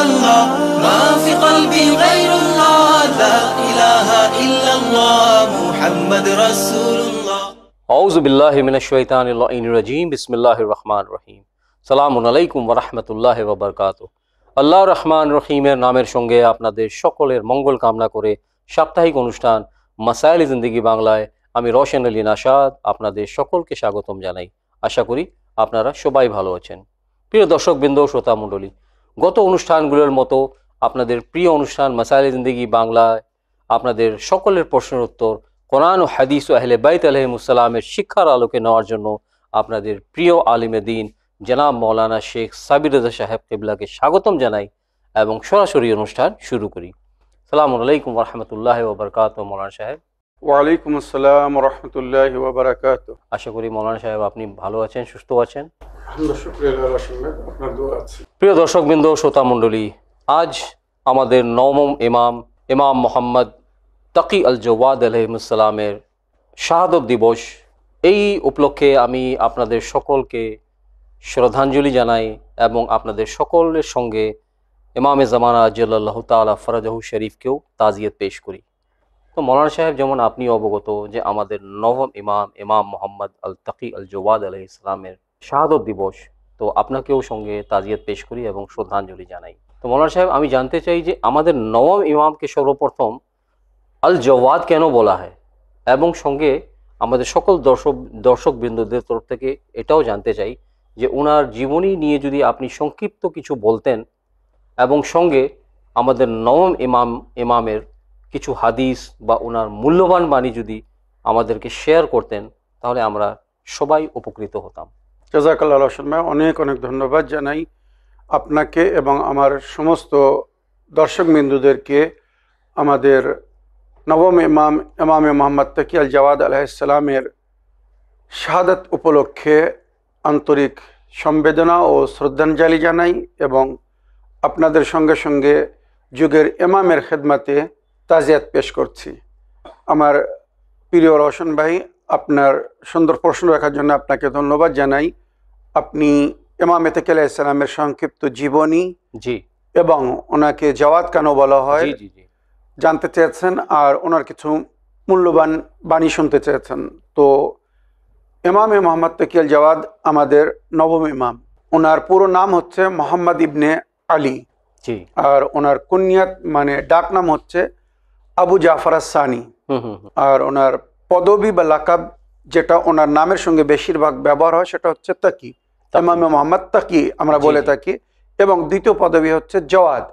الله ما في قلبي غير الله لا إله إلا الله محمد رسول الله আউযু বিল্লাহি মিনাশ শাইতানির রাজিম বিসমিল্লাহির রহমানির রহিম সালামুন আলাইকুম ওয়া রাহমাতুল্লাহি ওয়া বারাকাতুহু। আল্লাহ রহমান রহিমের নামের সঙ্গে আপনাদের সকলের মঙ্গল কামনা করে সাপ্তাহিক অনুষ্ঠান মাসাইল-ই জিন্দেগি বাংলায় আমি রওশন আলী নাশাদ আপনাদের সকলকে স্বাগতম জানাই। আশা করি আপনারা সবাই ভালো আছেন। প্রিয় দর্শকবৃন্দ, শ্রোতা মণ্ডলী, গত অনুষ্ঠানগুলোর মতো আপনাদের প্রিয় অনুষ্ঠান মাসাইল-ই জিন্দেগি বাংলায় আপনাদের সকলের প্রশ্নের উত্তর কোরআন ও হাদিস ও আহলে বাইত আলাইহিমুসসালামের শিক্ষার আলোকে নেওয়ার জন্য আপনাদের প্রিয় আলিমে দ্বীন জনাব মৌলানা শেখ সাবির রেজা সাহেব কিবলাকে স্বাগতম জানাই এবং সরাসরি অনুষ্ঠান শুরু করি। আসসালামু আলাইকুম ওয়া রাহমাতুল্লাহি ওয়া বারাকাতুহু। মৌলানা সাহেব। ওয়ালাইকুম আসসালাম ওয়া রাহমাতুল্লাহি ওয়া বারাকাতুহু। আশা করি মৌলানা সাহেব আপনি ভালো আছেন, সুস্থ আছেন। প্রিয় দর্শকবৃন্দ, শ্রোতা মণ্ডলী, আজ আমাদের নবম ইমাম মোহাম্মদ তাকি আল জওয়াদ আলাইহিসসালামের শাহাদত দিবস। এই উপলক্ষে আমি আপনাদের সকলকে শ্রদ্ধাঞ্জলি জানাই এবং আপনাদের সকলের সঙ্গে ইমামে জামানা আজ্জালাল্লাহু তাআলা ফরাজাহু শরীফকেও তাজিয়ত পেশ করি। তো মৌলানা সাহেব, যেমন আপনি অবগত যে আমাদের নবম ইমাম মোহাম্মদ আল তাকি আল জওয়াদ আলাইহিসসালামের শাহাদত দিবস, তো আপনাকেও সঙ্গে তাজিয়ত পেশ করি এবং শ্রদ্ধাঞ্জলি জানাই। তো মৌলানা সাহেব, আমি জানতে চাই যে আমাদের নবম ইমামকে সর্বপ্রথম আল জওয়াদ কেন বলা হয়, এবং সঙ্গে আমাদের সকল দর্শকবৃন্দদের তরফ থেকে এটাও জানতে চাই যে ওনার জীবনী নিয়ে যদি আপনি সংক্ষিপ্ত কিছু বলতেন এবং সঙ্গে আমাদের নবম ইমামের কিছু হাদিস বা ওনার মূল্যবান বাণী যদি আমাদেরকে শেয়ার করতেন তাহলে আমরা সবাই উপকৃত হতাম। জাযাকাল্লাহু রওশন ভাই, অনেক অনেক ধন্যবাদ জানাই আপনাকে এবং আমার সমস্ত দর্শকবৃন্দদেরকে আমাদের নবম ইমামে মোহাম্মদ তাকি আল জওয়াদ আলাইহিসসালামের শাহাদাত উপলক্ষে আন্তরিক সম্বেদনা ও শ্রদ্ধাঞ্জলি জানাই এবং আপনাদের সঙ্গে সঙ্গে যুগের ইমামের খেদমতে তাজিয়াত পেশ করছি। আমার প্রিয় রওশন ভাই, আপনার সুন্দর প্রশ্ন রাখার জন্য আপনাকে ধন্যবাদ জানাই। আপনি ইমামে তাকি আলাইহিসসালামের সংক্ষিপ্ত জীবনী এবং ওনাকে জওয়াদ কেন বলা হয় জানতে চেয়েছেন, আর ওনার কিছু মূল্যবান বাণী শুনতে চেয়েছেন। তো ইমামে মোহাম্মদ তাকি আল জওয়াদ আমাদের নবম ইমাম। ওনার পুরো নাম হচ্ছে মোহাম্মদ ইবনে আলী, আর ওনার কুনিয়াত মানে ডাক নাম হচ্ছে আবু জাফর আস-সানি, আর ওনার পদবী বা লাকাব যেটা ওনার নামের সঙ্গে বেশিরভাগ ব্যবহার হয় সেটা হচ্ছে তাকি। ইমামে মোহাম্মদ তাকি আমরা বলে থাকি, এবং দ্বিতীয় পদবী হচ্ছে জওয়াদ।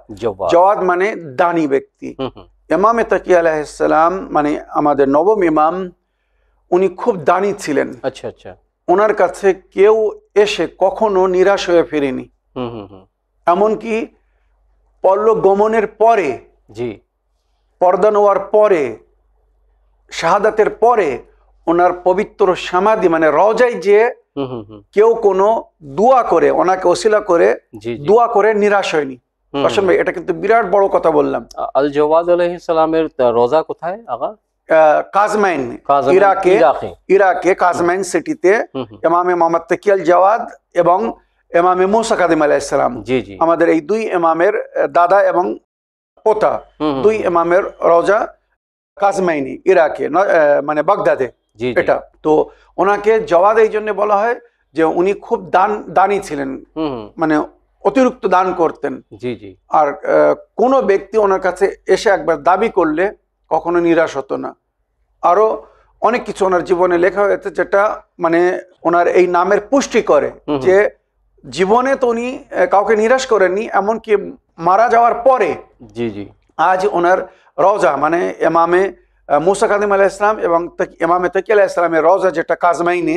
জওয়াদ মানে দানি ব্যক্তি। ইমামে তাকি আলাইহিসসালাম মানে আমাদের নবম ইমাম, উনি খুব দানি ছিলেন। আচ্ছা আচ্ছা। ওনার কাছে কেউ এসে কখনো নিরাশ হয়ে ফেরেনি। এমনকি পরলোক গমনের পরে, পর্দা নেওয়ার পরে, শাহাদাতের পরে ওনার পবিত্র সমাধি মানে রওজায় যে কেউ কোনো দোয়া করে, ওনাকে ওসিলা করে দোয়া করে নিরাশ হয়নি। রওশন ভাই, এটা কিন্তু বিরাট বড় কথা বললাম। আল জওয়াদ আলাইহিস সালামের রওজা কোথায় আগা? কাজমাইন, ইরাকে কাজমাইন সিটিতে ইমামে মোহাম্মদ তাকি আল জওয়াদ এবং ইমামে মুসা কাযিম আলাইহিস সালাম, আমাদের এই দুই ইমামের দাদা এবং পোতা, দুই ইমামের রওজা কাজমাইনি, ইরাকে মানে বাগদাদে এটা। তো ওনাকে জওয়াদ এই জন্য বলা হয় যে উনি খুব দানি ছিলেন, মানে অতিরিক্ত দান করতেন। আর কোনো ব্যক্তি ওনার কাছে এসে একবার দাবি করলে কখনো নিরাশ হতো না। আরো অনেক কিছু ওনার জীবনে লেখা হয়েছে যেটা মানে ওনার এই নামের পুষ্টি করে, যে জীবনে তো উনি কাউকে নিরাশ করেননি, এমনকি মারা যাওয়ার পরে আজ ওনার রওজা মানে ইমামে মুসা কাযিম আলাইহিস সালাম এবং ইমামে তাকি আলাইহিস সালামের রওজা যেটা কাজমাইনে,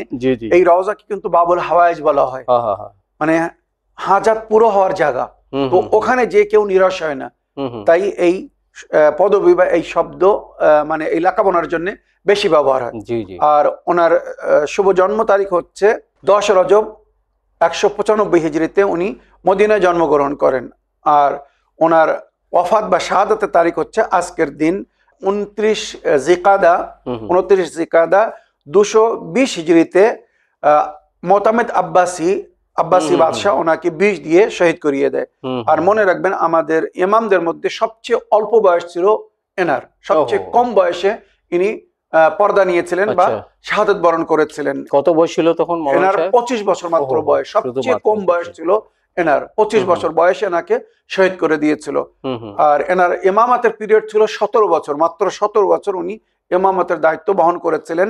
এই রওজাকে কিন্তু বাবুল হাওয়াইজ বলা হয়, মানে হাজাত পুরো হওয়ার জায়গা। তো ওখানে যে কেউ নিরাশ হয় না, তাই এই পদবী বা এই শব্দ মানে এই লাকাব ওনার জন্য বেশি ব্যবহার হয়। আর ওনার শুভ জন্ম তারিখ হচ্ছে 10 রজব 195 হিজরিতে উনি মদিনায় জন্মগ্রহণ করেন। আর ওনার ওয়াফাত বা শাহাদাতের তারিখ হচ্ছে আজকের দিন 29 জিকাদা 220 হিজরিতে মোতামেদ আব্বাসী আব্বাসী বাদশাহ ওনাকে বিষ দিয়ে শহীদ করিয়ে দেয়। আর মনে রাখবেন আমাদের ইমামদের মধ্যে সবচেয়ে অল্প বয়স ছিল এনার, সবচেয়ে কম বয়সে ইনি পর্দা নিয়েছিলেন বা শাহাদাত বরণ করেছিলেন। কত বয়স ছিল তখন? এনার 25 বছর মাত্র বয়স, সবচেয়ে কম বয়স ছিল এনার। 25 বছর বয়সে এনাকে শহীদ করে দিয়েছিল। আর এনার ইমামাতের পিরিয়ড ছিল 17 বছর, মাত্র 17 বছর উনি ইমামতের দায়িত্ব বহন করেছিলেন।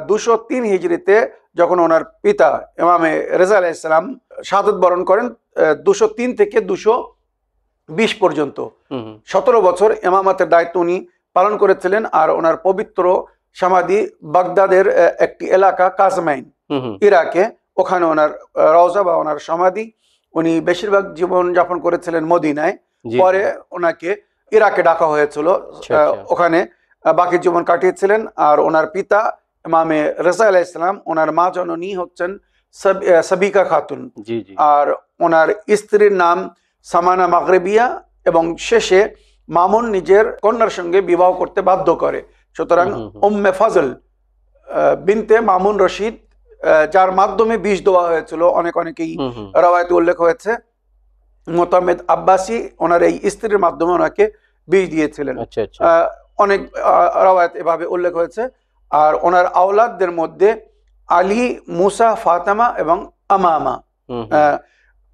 203 হিজরিতে যখন ওনার পিতা ইমামে রেজা আলাইহিস সালাম শাহাদাত বরণ করেন, 203 থেকে 220 পর্যন্ত 17 বছর ইমামতের দায়িত্ব উনি পালন করেছিলেন। আর ওনার পবিত্র সমাধি বাগদাদের একটি এলাকা কাজমাইন, ইরাকে, ওখানে ওনার রওজা বা ওনার সমাধি। উনি বেশিরভাগ জীবন যাপন করেছিলেন মদিনায়, পরে ওনাকে ইরাকে ডাকা হয়েছিল, ওখানে বাকি জীবন কাটিয়েছিলেন। আর ওনার পিতা ইমামে রেজা আলাইহিস সালাম, ওনার মা জননী হচ্ছেন সাবিকা খাতুন, আর ওনার স্ত্রীর নাম সামানা মাগরিবিয়া, এবং শেষে মামুন নিজের কন্যার সঙ্গে বিবাহ করতে বাধ্য করে। সুতরাং উম্মে ফজল বিনতে মামুন রশিদ, যার মাধ্যমে বিষ দেওয়া হয়েছিল, অনেকেই রাওয়ায়াতে উল্লেখ হয়েছে মোতামেদ আব্বাসী ওনার এই স্ত্রীর মাধ্যমে ওনাকে বিষ দিয়েছিলেন। অনেক রাওয়ায়াত এভাবে উল্লেখ হয়েছে। আর ওনার আওলাদদের মধ্যে আলী, মুসা, ফাতেমা এবং আমামা,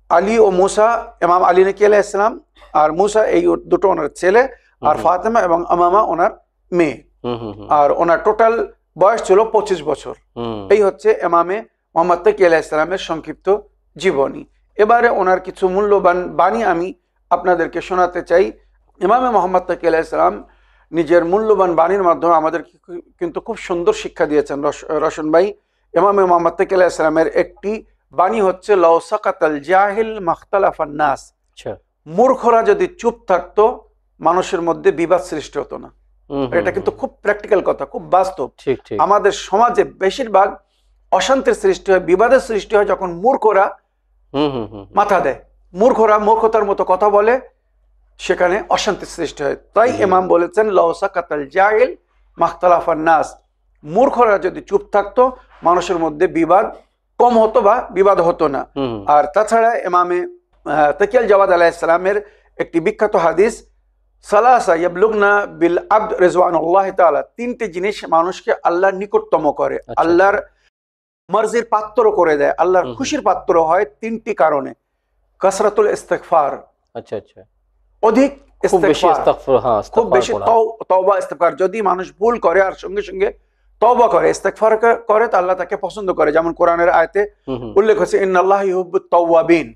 আলী ও মুসা, ইমাম আলী নকি আলাইহিস সালাম আর মুসা, এই দুটো ওনার ছেলে, আর ফাতেমা এবং আমামা ওনার মেয়ে। আর ওনার টোটাল বয়স ছিল 25 বছর। এই হচ্ছে ইমামে মুহাম্মদ তাকি আলাইহিস সালামের সংক্ষিপ্ত জীবনী। এবারে ওনার কিছু মূল্যবান বাণী আমি আপনাদেরকে শোনাতে চাই। ইমামে মুহাম্মদ তাকি আলাইহিস সালাম নিজের মূল্যবান বাণীর মাধ্যমে আমাদের কিন্তু খুব সুন্দর শিক্ষা দিয়েছেন রশন ভাই। ইমামে মুহাম্মদ তাকি আলাইহিস সালামের একটি বাণী হচ্ছে লাউ সাকাতাল জাহিল মাখতালাফান নাস, মূর্খরা যদি চুপ থাকতো মানুষের মধ্যে বিবাদ সৃষ্টি হতো না। এটা কিন্তু খুব প্র্যাকটিক্যাল কথা, খুব বাস্তব। আমাদের সমাজে বেশিরভাগ অশান্তির সৃষ্টি হয়, বিবাদের সৃষ্টি হয় যখন মূর্খরা মাথা দেয়, মূর্খরা মূর্খতার মতো কথা বলে, সেখানে অশান্তির সৃষ্টি হয়। তাই ইমাম বলেছেন লাউ সাকাতাল জাহিল মাখতালাফান নাস, মূর্খরা যদি চুপ থাকতো মানুষের মধ্যে বিবাদ কম হতো বা বিবাদ হতো না। আর তাছাড়া ইমামে তাকি আল জাওয়াদ আলাইহিস সালামের একটি বিখ্যাত হাদিস, সালাসা ইয়াবলুগনা বিল আবদ রিজওয়ানুল্লাহি তাআলা, তিনটি জিনিস মানুষকে আল্লাহর নিকটতম করে, আল্লাহর মর্জির পাত্র করে দেয়, আল্লাহর খুশির পাত্র হয় তিনটি কারণে। কাসরাতুল ইস্তিগফার, অধিক ইস্তিগফার, খুব বেশি তওবা ইস্তিগফার। যদি মানুষ ভুল করে আর সঙ্গে সঙ্গে তওবা করে, ইস্তিগফার করে, তো আল্লাহ তাকে পছন্দ করে। যেমন কোরআনের আয়াতে উল্লেখ হয়েছে ইন্নাল্লাহা ইউহিব্বুত তাওয়াবিন,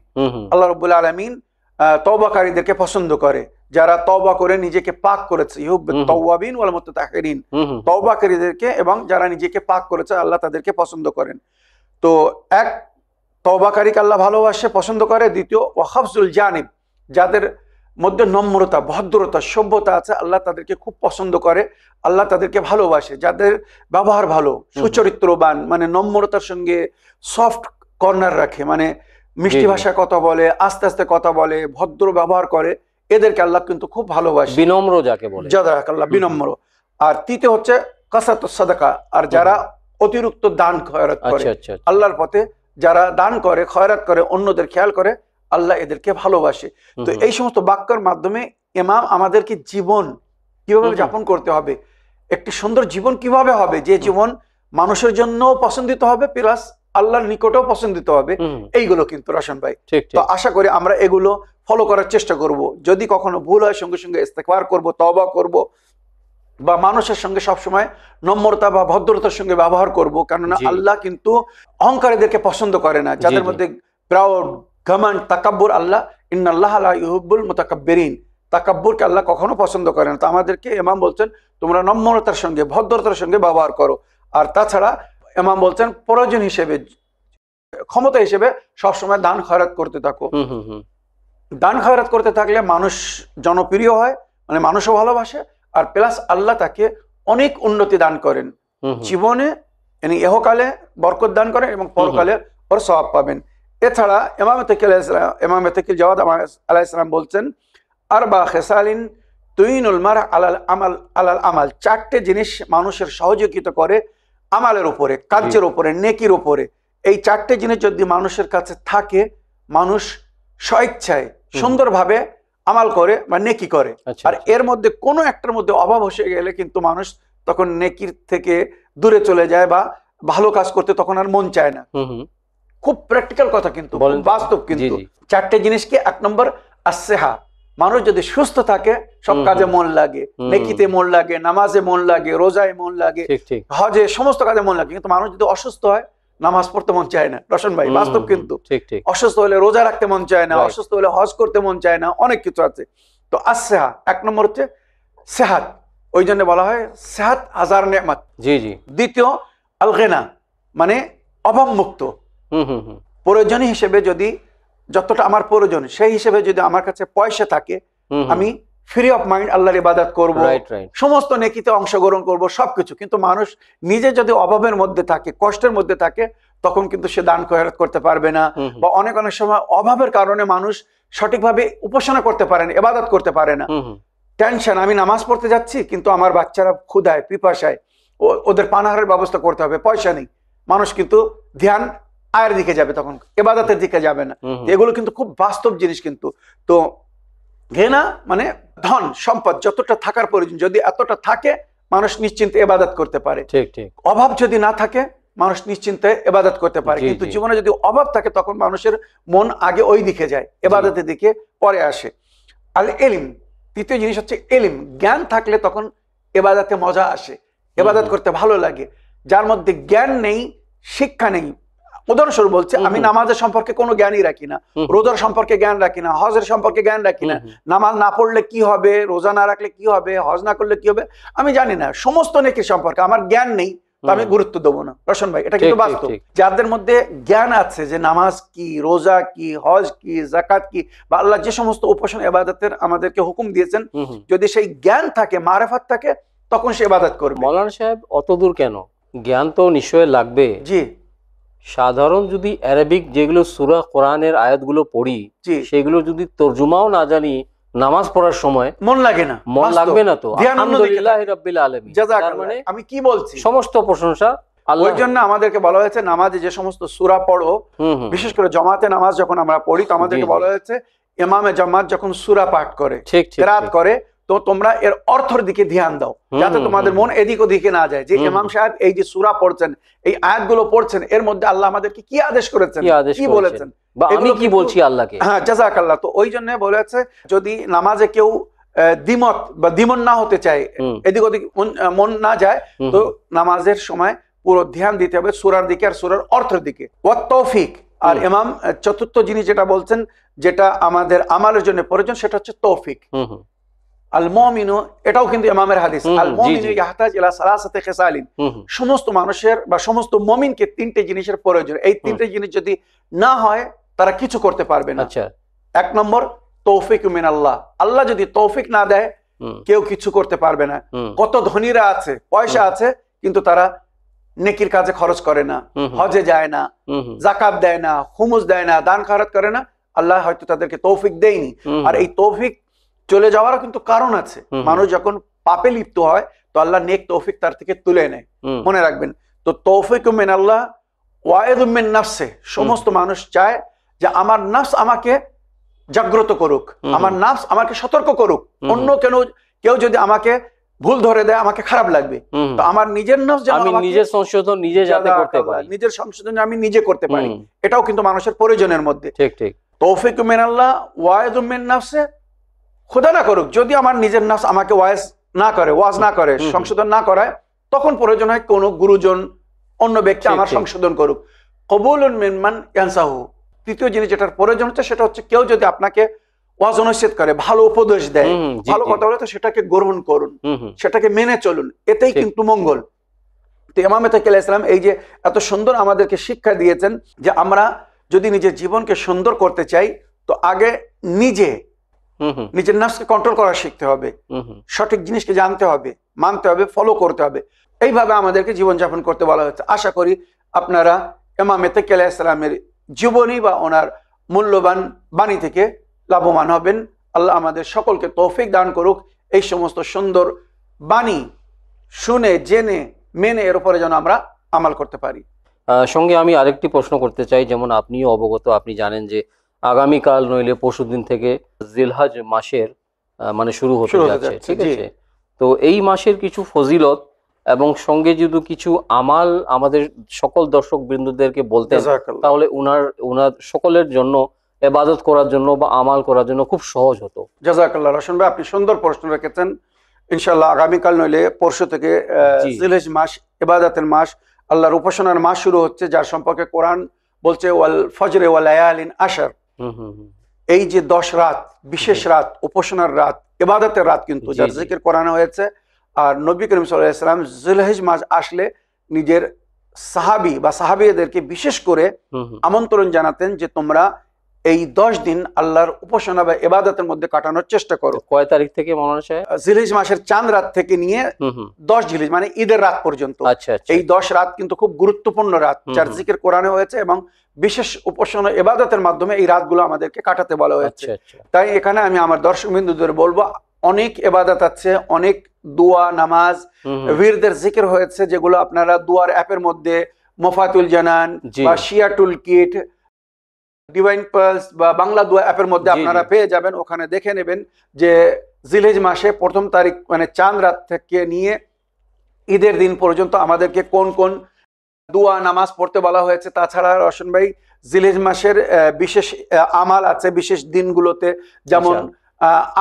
আল্লাহ রাব্বুল আলামিন তওবাকারীদেরকে পছন্দ করে, যারা তওবা করে নিজেকে পাক করেছে। ইউহিব্বুত তাওয়াবিন ওয়াল মুতাতাহহিরিন, তওবাকারীদেরকে এবং যারা নিজেকে পাক করেছে আল্লাহ তাদেরকে পছন্দ করেন। তো এক, তওবাকারীকে আল্লাহ ভালোবাসে, পছন্দ করে। দ্বিতীয়, ওয়া হাফজুল জানিব, যাদের মধ্যে নম্রতা, ভদ্রতা, সভ্যতা আছে, আল্লাহ তাদেরকে খুব পছন্দ করে, আল্লাহ তাদেরকে ভালোবাসে। যাদের ব্যবহার ভালো, সুচরিত্রবান, মানে নম্রতার সঙ্গে সফট কর্নার রাখে, মানে মিষ্টি ভাষায় কথা বলে, আস্তে আস্তে কথা বলে, ভদ্র ব্যবহার করে, এদেরকে আল্লাহ কিন্তু খুব ভালোবাসে, বিনম্র যাকে বলে, জাযাকাল্লাহ, বিনম্র। আর তৃতীয় হচ্ছে কাসাতুস সাদাকা, আর যারা অতিরিক্ত দান খয়রাত করে, আল্লাহর পথে যারা দান করে, খয়রাত করে, অন্যদের খেয়াল করে, আল্লাহ এদেরকে ভালোবাসে। তো এই সমস্ত বাক্যের মাধ্যমে ইমাম আমাদেরকে জীবন কিভাবে যাপন করতে হবে, একটি সুন্দর জীবন কিভাবে হবে, যে জীবন মানুষের জন্য পছন্দিত হবে প্লাস আল্লাহর নিকটেও পছন্দিত হবে, এইগুলো কিন্তু রশন ভাই। তো আশা করি আমরা এগুলো ফলো করার চেষ্টা করব। যদি কখনো ভুল হয় সঙ্গে সঙ্গে ইস্তেগফার করব, তওবা করব, বা মানুষের সঙ্গে সবসময় নম্রতা বা ভদ্রতার সঙ্গে ব্যবহার করব। কেননা আল্লাহ কিন্তু অহংকারীদেরকে পছন্দ করে না, যাদের মধ্যে প্রাউড, ঘমন্ড, তাকাব্বুর, আল্লাহ ইন্নাল্লাহা লা ইউহিব্বুল মুতাকাব্বিরিন, তাকাব্বুরকে আল্লাহ কখনো পছন্দ করে না। তো আমাদেরকে ইমাম বলছেন তোমরা নম্রতার সঙ্গে, ভদ্রতার সঙ্গে ব্যবহার করো। আর তাছাড়া ইমাম বলছেন প্রয়োজন হিসেবে, ক্ষমতা হিসেবে সবসময় দান খয়রাত করতে থাকো। দান খয়রাত করতে থাকলে মানুষ জনপ্রিয় হয়, মানে মানুষও ভালোবাসে, আর প্লাস আল্লাহ তাকে অনেক উন্নতি দান করেন জীবনে, মানে ইহকালে বরকত দান করেন এবং পরকালে ওর সওয়াব পাবেন। এছাড়া ইমামে তাকি জাওয়াদ আলাইহিস সালাম বলছেন আরবা খেসালিন তুইনুল মার আলাল আমাল, চারটে জিনিস মানুষের সহযোগিতা করে আমালের উপরে, কার্যের উপরে, নেকির উপরে। এই চারটে জিনিস যদি মানুষের কাছে থাকে, মানুষ স্বেচ্ছায় সুন্দরভাবে আমাল করে বা নেকি করে। আর এর মধ্যে কোনো একটার মধ্যে অভাব বসে গেলে কিন্তু মানুষ তখন নেকির থেকে দূরে চলে যায় বা ভালো কাজ করতে তখন আর মন চায় না। খুব প্র্যাকটিক্যাল কথা, কিন্তু বাস্তব। কিন্তু চারটে জিনিস কি? এক নম্বর আসসেহা, মানুষ যদি সুস্থ থাকে সব কাজে মন লাগে, নেকিতে মন লাগে, নামাজে মন লাগে, রোজায় মন লাগে, হজে, সমস্ত কাজে মন লাগে। কিন্তু মানুষ যদি অসুস্থ হয় নামাজ পড়তে মন চায় না, রোশন ভাই, বাস্তব। কিন্তু অসুস্থ হলে রোজা রাখতে মন চায় না, অসুস্থ হলে হজ করতে মন চায় না, অনেক কিছু আছে। তো আসসেহা এক নম্বর হচ্ছে সেহাত, ওই জন্য বলা হয় সেহাত হাজার নেয়ামত। দ্বিতীয় আল গিনা, মানে অভাব মুক্ত। প্রয়োজনীয় হিসেবে যদি যতটা আমার প্রয়োজন সেই হিসেবে যদি আমার কাছে পয়সা থাকে, আমি ফ্রি অফ মাইন্ড আল্লাহর ইবাদত করব, সমস্ত নেকিতে অংশগ্রহণ করব, সবকিছু। কিন্তু মানুষ নিজে যদি অভাবের মধ্যে থাকে, কষ্টের মধ্যে থাকে, তখন কিন্তু সে দান খয়রাত করতে পারবে না। বা অনেক অনেক সময় অভাবের কারণে মানুষ সঠিকভাবে উপাসনা করতে পারে না, ইবাদত করতে পারে না। টেনশন, আমি নামাজ পড়তে যাচ্ছি কিন্তু আমার বাচ্চারা ক্ষুধায় পিপাসায়, ওদের পানাহারের ব্যবস্থা করতে হবে, পয়সা নেই। মানুষ কিন্তু ধ্যান আয়ের দিকে যাবে, তখন ইবাদতের দিকে যাবে না। এগুলো কিন্তু খুব বাস্তব জিনিস। কিন্তু তো ঘেনা মানে ধন সম্পদ যতটা থাকার প্রয়োজন, যদি এতটা থাকে মানুষ নিশ্চিন্তে ইবাদত করতে পারে। অভাব যদি না থাকে মানুষ নিশ্চিন্তে ইবাদত করতে পারে। কিন্তু জীবনে যদি অভাব থাকে তখন মানুষের মন আগে ওই দিকে যায়, ইবাদতের দিকে পরে আসে। আল ইলম, তৃতীয় জিনিস হচ্ছে ইলম, জ্ঞান থাকলে তখন ইবাদতে মজা আসে, ইবাদত করতে ভালো লাগে। যার মধ্যে জ্ঞান নেই, শিক্ষা নেই, উদাহরণস্বরূপ বলছে, আমি নামাজের সম্পর্কে কোনো জ্ঞানই রাখি না, রোজার সম্পর্কে জ্ঞান রাখি না, হজের সম্পর্কে জ্ঞান রাখি না, নামাজ না পড়লে কি হবে, রোজা না রাখলে কি হবে, হজ না করলে কি হবে আমি জানি না, সমস্ত নেকির সম্পর্কে আমার জ্ঞান নেই, তো আমি গুরুত্ব দেবো না। রোশন ভাই, এটা কিন্তু বাস্তব। যাদের মধ্যে জ্ঞান আছে যে নামাজ কি, রোজা কি, হজ কি, যাকাত কি, বা আল্লাহ যে সমস্ত উপাসনা ইবাদতের আমাদেরকে হুকুম দিয়েছেন, যদি সেই জ্ঞান থাকে, মারিফাত থাকে, তখন সে ইবাদত করবে। মাওলানা সাহেব, অত দূর কেন? জ্ঞান তো নিশ্চয়ই লাগবে। জি, সাধারণ যদি আরবিক যেগুলো সূরা কোরআনের আয়াতগুলো পড়ি, সেগুলো যদি তরজুমাও না জানি, নামাজ পড়ার সময় মন লাগে না, মন লাগবে না। তো আলহামদুলিল্লাহি রাব্বিল আলামিন, তার মানে আমি কি বলছি, সমস্ত প্রশংসা আল্লাহ। ওই জন্য আমাদেরকে বলা হয়েছে নামাজে যে সমস্ত সূরা পড়ো, বিশেষ করে জামাতে নামাজ যখন আমরা পড়ি, তো আমাদেরকে বলা হয়েছে ইমামে জামাত যখন সূরা পাঠ করে, কিরাত করে, তো তোমরা এর অর্থের দিকে ধ্যান দাও, যাতে তোমাদের মন এদিক ওদিকে না যায়, যে ইমাম সাহেব এই যে সূরা পড়ছেন, এই আয়াতগুলো পড়ছেন, এর মধ্যে আল্লাহ আমাদেরকে কি আদেশ করেছেন, কি বলেছেন, বা আমি কি বলছি আল্লাহকে। হ্যাঁ, জাযাকাল্লাহ। তো ওই জন্য বলেছে যদি নামাজে কেউ দ্বিমত বা দ্বিমন না হতে চায়, এদিক ওদিক মন না যায়, তো নামাজের সময় পুরো ধ্যান দিতে হবে সূরার দিকে আর সূরার অর্থের দিকে। ওয়াত তৌফিক, আর ইমাম চতুর্থ জিনিস যেটা বলছেন, যেটা আমাদের আমালের জন্য প্রয়োজন, সেটা হচ্ছে তৌফিক। আল মুমিনু, এটাও কিন্তু ইমামের হাদিস, আল মুমিনু ইয়াহতাজ ইলা সালাসাতি খিসালিন, সমস্ত মানুষের বা সমস্ত মুমিনকে তিনটে জিনিসের প্রয়োজন। এই তিনটে জিনিস যদি না হয় তারা কিছু করতে পারবে না। আচ্ছা, এক নম্বর তৌফিক মিন আল্লাহ, আল্লাহ যদি তৌফিক না দেয় কেউ কিছু করতে পারবে না। কত ধনীরা আছে, পয়সা আছে, কিন্তু তারা নেকির কাজে খরচ করে না, হজে যায় না, যাকাত দেয় না, খুমুস দেয় না, দান খয়রাত করে না, আল্লাহ হয়তো তাদেরকে তৌফিক দেয়নি। আর এই তৌফিক চলে যাওয়ারও কিন্তু কারণ আছে। মানুষ যখন পাপে লিপ্ত হয় তো আল্লাহ নেক তৌফিক তার থেকে তুলে নেয়, মনে রাখবেন। তো তৌফিক মিন আল্লাহ ওয়াইদুম মিন নাফসে, সমস্ত মানুষ চায় যে আমার নাফস আমাকে জাগ্রত করুক, আমার নাফস আমাকে সতর্ক করুক। অন্য কেউ যদি আমাকে ভুল ধরে দেয় আমাকে খারাপ লাগবে, তো আমার নিজের নাফস যেন নিজের সংশোধন নিজে যাতে করতে পারি, নিজের সংশোধন আমি নিজে করতে পারি, এটাও কিন্তু মানুষের প্রয়োজনের মধ্যে। ঠিক ঠিক। তৌফিক মিন আল্লাহ ওয়াইদুম মিন নাফসে, খোদা না করুক যদি আমার নিজের নাফস আমাকে ওয়াজ না করে, সংশোধন না করায়, তখন প্রয়োজন হয় কোনো গুরুজন, অন্য ব্যক্তি আমার সংশোধন করুক। কবুলুন মিম্মান ইয়ানসাহু, তৃতীয় জিনিস যেটার প্রয়োজন হচ্ছে সেটা হচ্ছে কেউ যদি আপনাকে ওয়াজ নসিহত করে, ভালো উপদেশ দেয়, ভালো কথা বলে, তো সেটাকে গ্রহণ করুন, সেটাকে মেনে চলুন, এতেই কিন্তু মঙ্গল। তো ইমাম তাকি আলাইহিস সালাম এই যে এত সুন্দর আমাদেরকে শিক্ষা দিয়েছেন যে আমরা যদি নিজের জীবনকে সুন্দর করতে চাই, তো আগে নিজের নাফসকে কন্ট্রোল করা শিখতে হবে, সঠিক জিনিসকে জানতে হবে, মানতে হবে, ফলো করতে হবে। এইভাবে আমাদেরকে জীবনযাপন করতে বলা হচ্ছে। আশা করি আপনারা ইমাম তাকি আলাইহিস সালামের জীবনী বা ওনার মূল্যবান বাণী থেকে লাভবান হবেন। আল্লাহ আমাদের সকলকে তৌফিক দান করুক, এই সমস্ত সুন্দর বাণী শুনে, জেনে, মেনে এর উপরে যেন আমরা আমাল করতে পারি। সঙ্গে আমি আরেকটি প্রশ্ন করতে চাই, যেমন আপনিও অবগত, আপনি জানেন যে আগামীকাল নইলে পরশুদিন থেকে জিলহজ মাসের মানে শুরু হতে যাচ্ছে, ঠিক আছে? তো এই মাসের কিছু ফজিলত এবং সঙ্গে যদি কিছু আমাল আমাদের সকল দর্শক বৃন্দদেরকে বলতেন, তাহলে উনার সকলের জন্য ইবাদত করার জন্য বা আমাল করার জন্য খুব সহজ হতো। জাযাকাল্লাহ। রশন ভাই, আপনি সুন্দর প্রশ্ন রেখেছেন। ইনশাআল্লাহ আগামীকাল নইলে পরশু থেকে জিলহজ মাস, ইবাদতের মাস, আল্লাহর উপাসনার মাস শুরু হচ্ছে, যার সম্পর্কে কোরআন বলছে ওয়াল ফজরে ওয়া লায়ালিন আশর। এই যে 10 রাত, বিশেষ রাত, উপাসনার রাত, ইবাদতের রাত কিন্তু যার জিকির কোরআনে হয়েছে। আর নবী করিম সাল্লাল্লাহু আলাইহি ওয়াসাল্লাম জিলহজ মাস আসলে নিজের সাহাবী বা সাহাবীদেরকে বিশেষ করে আমন্ত্রণ জানাতেন যে তোমরা এই 10 দিন আল্লাহর উপাসনা বা ইবাদতের মধ্যে কাটানোর চেষ্টা করো। কয় তারিখ থেকে মনে হয়? জিলহজ মাসের চাঁদ রাত থেকে নিয়ে 10 জিলহজ মানে ঈদের রাত পর্যন্ত। এই 10 রাত কিন্তু খুব গুরুত্বপূর্ণ রাত, যার জিকির কোরআনে হয়েছে, এবং বিশেষ উপাসনা ইবাদতের মাধ্যমে এই রাতগুলো আমাদেরকে কাটাতে বলা হয়েছে। তাই এখানে আমি আমার দর্শকবৃন্দদের বলবো, অনেক ইবাদত আছে, অনেক দোয়া, নামাজ, বীরদের জিকির হয়েছে, যেগুলো আপনারা দুয়ার অ্যাপের মধ্যে মফাতুল জানান বা শিয়াটুল কিট, ডিভাইন পালস বা বাংলা দোয়া অ্যাপের মধ্যে আপনারা পেয়ে যাবেন। ওখানে দেখে নেবেন যে জিলহজ মাসে প্রথম তারিখ মানে চাঁদ রাত থেকে নিয়ে ঈদের দিন পর্যন্ত আমাদেরকে কোন কোন দোয়া নামাজ পড়তে বলা হয়েছে। তাছাড়া রশন ভাই, জিলহজ মাসের বিশেষ আমাল আছে বিশেষ দিনগুলোতে, যেমন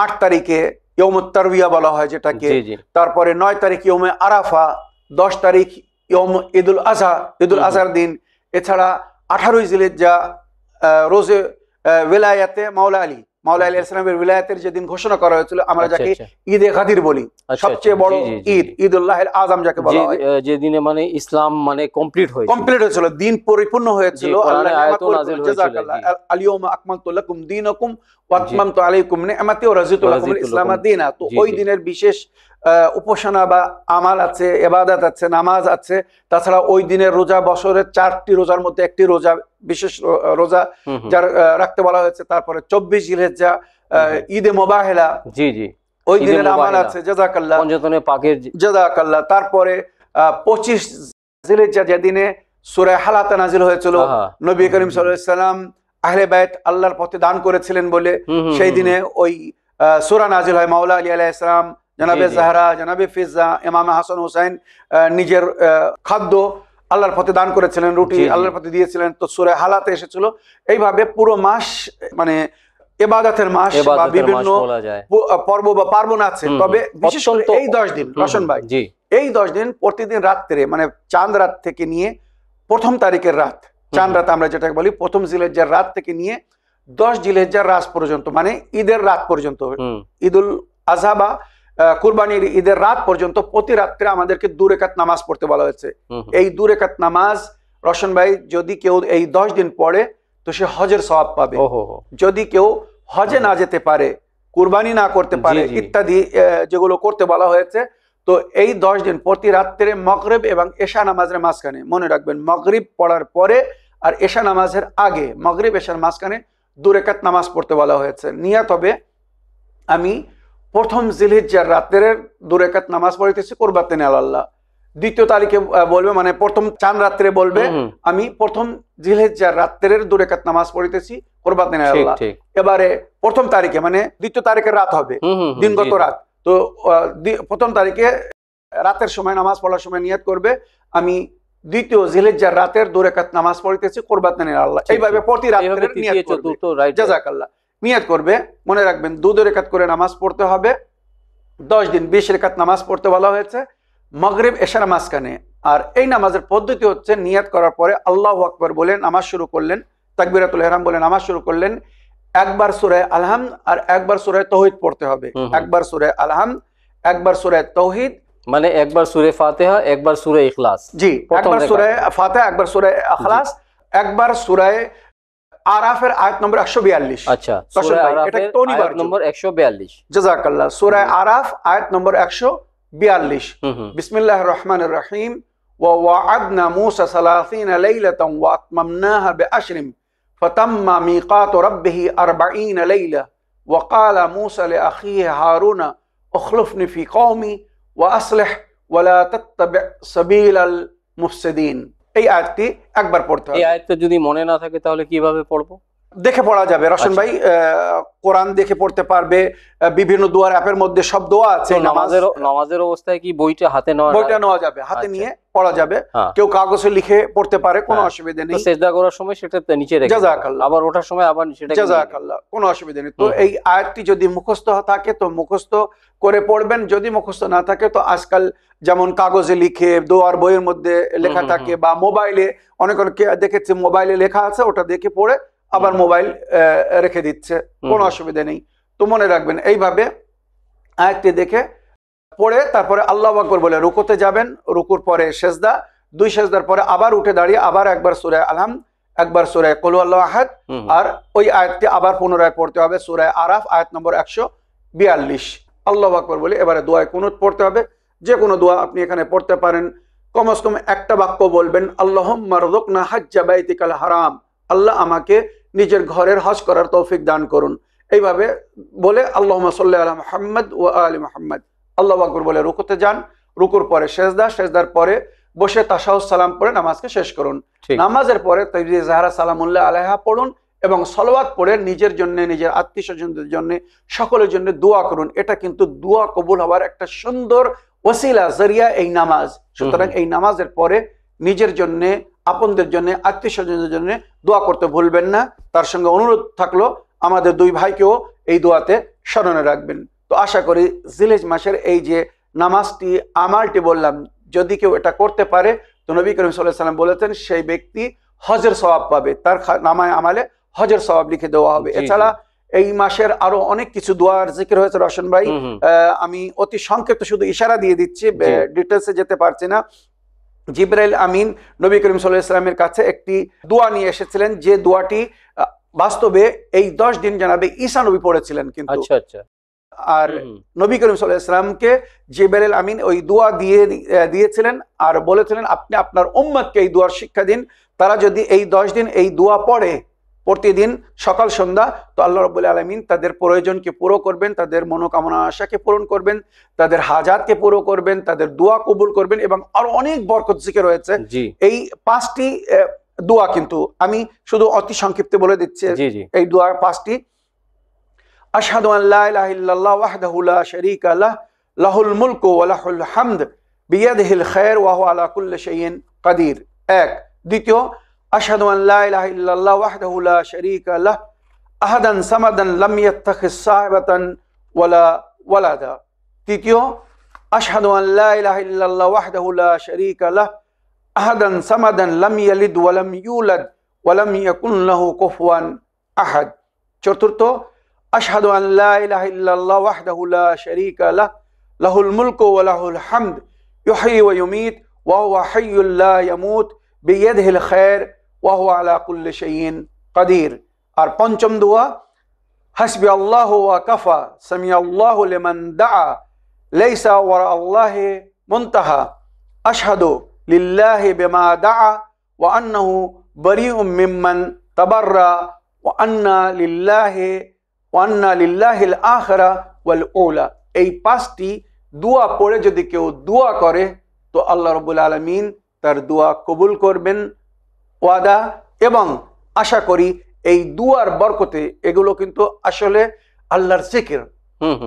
8 তারিখে ইয়ৌমুত তারবিয়া বলা হয় যেটাকে, তারপরে 9 তারিখ ইয়ৌমে আরাফা, 10 তারিখ ইয়ৌম ঈদুল আজহা, ঈদুল আজহার দিন। এছাড়া 18 জিলহিজ্জা রোজে ওয়ালায়াতে মাওলা আলী আলাইহিস সালামের ওয়ালায়াতের যেদিন ঘোষণা করা হয়েছিল, আমরা যাকে ঈদে গাদির বলি, সবচেয়ে বড় ঈদ, ঈদুল্লাহিল আযম যাকে বলা হয়, যে দিনে মানে ইসলাম মানে কমপ্লিট হয়েছিল, দিন পরিপূর্ণ হয়েছিল। আল্লাহ আয়াত নাযিল হয়েছিল, আল-ইয়াওমা আকমালতু লাকুম দীনাকুম ওয়া আতমামতু আলাইকুম নি'মাতি ওয়া রাদিতু লাকুমুল ইসলাম দীনা। তো ওই দিনের বিশেষ উপাসনা বা আমাল আছে, ইবাদত আছে, নামাজ আছে। তাছাড়া ওই দিনের রোজা, বছরের 4টি রোজার মধ্যে একটি রোজা, বিশেষ রোজা যার রাখতে বলা হয়েছে। তারপরে 24 জিলহিজ্জা ঈদে মুবাহিলা, ওই দিনের আমাল আছে। জাযাকাল্লাহ, পঞ্জতনে পাকের জাযাকাল্লাহ। তারপরে 25 জিলহিজ্জা যেদিনে সূরা হালাতা নাযিল হয়েছিল, নবী করিম সাল্লাল্লাহু আলাইহি ওয়াসাল্লাম আহলে বাইত আল্লাহর পথে দান করেছিলেন বলে সেই দিনে ওই সূরা নাযিল হয়। মাওলা আলী আলাইহিস সালাম, জনাবে জাহরা, জনাবে ফিজা, ইমাম হাসান হুসাইন নিজের খাদ্য আল্লাহর পথে দান করেছিলেন, রুটি আল্লাহর পথে দিয়েছিলেন, তো সূরা হালাতে এসেছিল। এইভাবে পুরো মাস মানে ইবাদতের মাস বা বিভিন্ন পর্ব বা পার্বণ আছে। তবে বিশেষ করে এই 10 দিন রশন ভাই, এই 10 দিন প্রতিদিন রাত্রে মানে চাঁদ রাত থেকে নিয়ে প্রথম তারিখের রাত, চাঁদ রাত আমরা যেটাকে বলি, প্রথম জিলহিজ্জার রাত থেকে নিয়ে 10 জিলহিজ্জার রাত পর্যন্ত, মানে ঈদের রাত পর্যন্ত, ঈদুল আজহা বা কুরবানির ঈদের রাত পর্যন্ত প্রতি রাত্রে আমাদেরকে 2 রাকাত নামাজ পড়তে বলা হয়েছে। এই 2 রাকাত নামাজ রশন ভাই যদি কেউ এই 10 দিন পড়ে তো সে হজের সওয়াব পাবে। যদি কেউ হজে না যেতে পারে, কুরবানি না করতে পারে, ইত্যাদি যেগুলো করতে বলা হয়েছে, তো এই 10 দিন প্রতি রাত্রে মাগরিব এবং এশা নামাজের মাঝখানে, মনে রাখবেন মাগরিব পড়ার পরে আর এশা নামাজের আগে, মাগরিব এশার মাঝখানে 2 রাকাত নামাজ পড়তে বলা হয়েছে। নিয়ত হবে আমি প্রথম জিলহিজ্জার রাতের 2 রাকাত নামাজ পড়িতেছি কুরবাতান আল্লাহ। দ্বিতীয় তারিখে বলবে মানে প্রথম চাঁদ রাত্রে বলবে আমি প্রথম জিলহিজ্জার রাতের 2 রাকাত নামাজ পড়িতেছি কুরবাতান আল্লাহ। এবারে প্রথম তারিখে মানে দ্বিতীয় তারিখের রাত হবে, দিনগত রাত। তো প্রথম তারিখে রাতের সময় নামাজ পড়ার সময় নিয়ত করবে আমি দ্বিতীয় জিলহিজ্জার রাতের 2 রাকাত নামাজ পড়িতেছি কুরবাতান আল্লাহ। এইভাবে প্রতি রাতে নিয়ত করবে। জাযাকাল্লাহ, নিয়ত করবে। মনে রাখবেন 2 রাকাত করে নামাজ পড়তে হবে। 10 দিন 20 রাকাত নামাজ পড়তে বলা হয়েছে মাগরিব এশার মাঝখানে। আর এই নামাজের পদ্ধতি হচ্ছে নিয়ত করার পরে আল্লাহু আকবার বলে নামাজ শুরু করলেন, তাকবীরাতুল ইহরাম বলে নামাজ শুরু করলেন। একবার সূরা আল-হামদ আর একবার সূরা তাওহীদ পড়তে হবে। একবার সূরা আল-হামদ, একবার সূরা তাওহীদ, মানে একবার সূরা ফাতিহা, একবার সূরা ইখলাস। জি, একবার সূরা ফাতিহা, একবার সূরা ইখলাস, একবার সূরা আরাফের আয়াত নম্বর 142। আচ্ছা, সূরা আরাফের আয়াত নম্বর 142। জাযাকাল্লাহ। সূরা আরাফ আয়াত নম্বর 142। বিসমিল্লাহির রহমানির রহিম। ওয়া ওয়া'আদনা মূসা 30 লাইলাতান ওয়া আতমামনাহা বি'আশরিন ফাতাম্মা মিকাতু রাব্বিহি 40 লাইলা ওয়া ক্বালা মূসা লিআখিহি হারুনা উখলুফনি ফি কওমি ওয়া আসলিহ ওয়া লা তাত্তাবি' সাবিলাল মুফসিদিন। এই আয়াতটি একবার পড়তে হবে। এই আয়াতটা যদি মনে না থাকে তাহলে কিভাবে পড়বো? দেখে পড়া যাবে রশন ভাই, কোরআন দেখে পড়তে পারবে। বিভিন্ন দোয়ার অ্যাপের মধ্যে সব দোয়া আছে। নামাজের অবস্থায় কি বইটা হাতে নেওয়া যাবে, হাতে নিয়ে পড়া যাবে। কেউ কাগজে লিখে পড়তে পারে, কোনো অসুবিধা নেই। সিজদা করার সময় সেটা নিচে রেখে জাযাকাল্লাহ, আবার ওঠার সময় আবার সেটা জাযাকাল্লাহ, কোনো অসুবিধা নেই। তো এই আয়াতটি যদি মুখস্থ থাকে তো মুখস্থ করে পড়বেন, যদি মুখস্থ না থাকে তো আজকাল যেমন কাগজে লিখে দোয়ার বইয়ের মধ্যে লেখা থাকে, বা মোবাইলে অনেকে দেখেছি মোবাইলে লেখা আছে, ওটা দেখে পড়ে আবার মোবাইল রেখে দিচ্ছে, কোনো অসুবিধা নেই। তো মনে রাখবেন এইভাবে আয়াতটি দেখে পড়ে তারপরে আল্লাহু আকবার বলে রুকুতে যাবেন। রুকুর পরে সেজদা, 2 সেজদার পরে আবার উঠে দাঁড়িয়ে আবার একবার সূরা আলহাম, একবার সূরা কুল হুয়াল্লাহু আহাদ, আর ওই আয়াতটি আবার পুনরায় পড়তে হবে, সূরা আরাফ আয়াত নম্বর 142। আল্লাহু আকবার বলে এবারে দোয়ায় কুনুত পড়তে হবে। যে কোনো দোয়া আপনি এখানে পড়তে পারেন। কমস কম একটা বাক্য বলবেন, আল্লাহুম্মা রযুকনা হাজ্জা বাইতিকাল হারাম, আল্লাহ আমাকে নিজের ঘরের হজ করার তৌফিক দান করুন। এইভাবে বলে আল্লাহুম্মা সাল্লি আলা মুহাম্মাদ ওয়া আলি মুহাম্মাদ, আল্লাহু আকবার বলে রুকুতে যান। রুকুর পরে সেজদা, সেজদার পরে বসে তাশাহুদ সালাম পড়ে নামাজকে শেষ করুন। নামাজের পরে তাকবীর জাহরা সালামুল্লাহ আলাইহা পড়ুন এবং সালাওয়াত পড়ে নিজের জন্য, নিজের আত্মীয়স্বজনদের জন্য, সকলের জন্য দোয়া করুন। এটা কিন্তু দোয়া কবুল হওয়ার একটা সুন্দর ওসিলা, জরিয়া এই নামাজ। সুতরাং এই নামাজের পরে নিজের জন্য, আপনদের জন্য, আত্মীয়স্বজনদের জন্য দোয়া করতে ভুলবেন না। তার সঙ্গে অনুরোধ থাকলো আমাদের 2 ভাইকেও এই দোয়াতে স্মরণে রাখবেন। তো আশা করি জিলহজ মাসের এই যে নামাজটি, আমালটি বললাম, যদি কেউ এটা করতে পারে তো নবী করিম সাল্লাল্লাহু আলাইহি ওয়াসাল্লাম বলেছেন সেই ব্যক্তি হজের সওয়াব পাবে, তার নামায় আমালে হজের সওয়াব লিখে দেওয়া হবে। এছাড়া এই মাসের আরো অনেক কিছু দোয়ার জিকির হয়েছে রশন ভাই, আমি অতি সংক্ষেপে শুধু ইশারা দিয়ে দিচ্ছি, ডিটেলসে যেতে পারছি না। জিবরাইল আমিন নবী করিম সাল্লাল্লাহু আলাইহি ওয়াসাল্লামের কাছে একটি দোয়া নিয়ে এসেছিলেন, যে দোয়াটি বাস্তবে এই 10 দিন জানাবে ঈসা নবী পড়েছিলেন কিন্তু। আর নবী করিম সাল্লাল্লাহু আলাইহি ওয়াসাল্লামকে জিবরাইল আমিন ওই দোয়া দিয়েছিলেন আর বলেছিলেন আপনি আপনার উম্মতকে এই দোয়ার শিক্ষা দিন। তারা যদি এই 10 দিন এই দোয়া পড়ে প্রতিদিন সকাল সন্ধ্যা, তো আল্লাহ রাব্বুল আলামিন তাদের প্রয়োজনকে পুরো করবেন, তাদের মনোকামনা আশাকে পূরণ করবেন, তাদের হাজাতকে পুরো করবেন, তাদের দোয়া কবুল করবেন। এবং আরো অনেক বরকত জিকির রয়েছে। এই 5টি দোয়া কিন্তু আমি শুধু অতি সংক্ষিপ্তে বলে দিচ্ছি। এই দোয়া 5টি। আশহাদু আন লা ইলাহা ইল্লাল্লাহ ওয়াহদাহু লা শারীকা লাহ, লাহুল মুলকু ওয়া লাহুল হামদ, বিয়াদিহিল খায়র ওয়া হুয়া আলা কুল্লি শাইইন কাদির। 1। দ্বিতীয়, আশহাদু আন লা ইলাহা ইল্লাল্লাহ ওয়াহদাহু লা শারীকা লাহ, আহাদান সামাদান লাম ইয়াত্তাখিজ সাহিবাতান ওয়ালা ওয়ালাদা। তৃতীয়, আশহাদু আন লা ইলাহা ইল্লাল্লাহ ওয়াহদাহু লা শারীকা লাহ, আহাদান সামাদান লাম ইয়ালিদ ওয়া লাম ইউলাদ ওয়া লাম ইয়াকুন লাহু কুফুয়ান আহাদ। চতুর্থ, আশহাদু আন লা ইলাহা ইল্লাল্লাহ ওয়াহদাহু লা শারীকা লাহ, লাহুল মুলকু ওয়া লাহুল হামদ, ইউহয়ি ওয়া ইউমীত ওয়া হুয়া হাইয়্যুল লা ইয়ামুত, বিয়াদিহিল খায়র ওয়া হুয়া আলা কুল্লি শাইইন কাদির। আর 5ম দোয়া, হাসবি আল্লাহু ওয়া কাফা, সামিআল্লাহু লিমান দাআ, লাইসা ওয়ারা আল্লাহি মুনতাহা, আশহাদু লিল্লাহি বিমা দাআ ওয়া আন্নাহু বারিউম মিম্মান তাবাররা ওয়া আন্না লিল্লাহিল আখিরা ওয়াল উলা। এই 5টি দোয়া পড়ে যদি কেউ দোয়া করে তো আল্লাহ রাব্বুল আলামিন তার দোয়া কবুল করবেন ওয়াদা। এবং আশা করি এই দুয়ার বরকতে, এগুলো কিন্তু আসলে আল্লাহর জিকির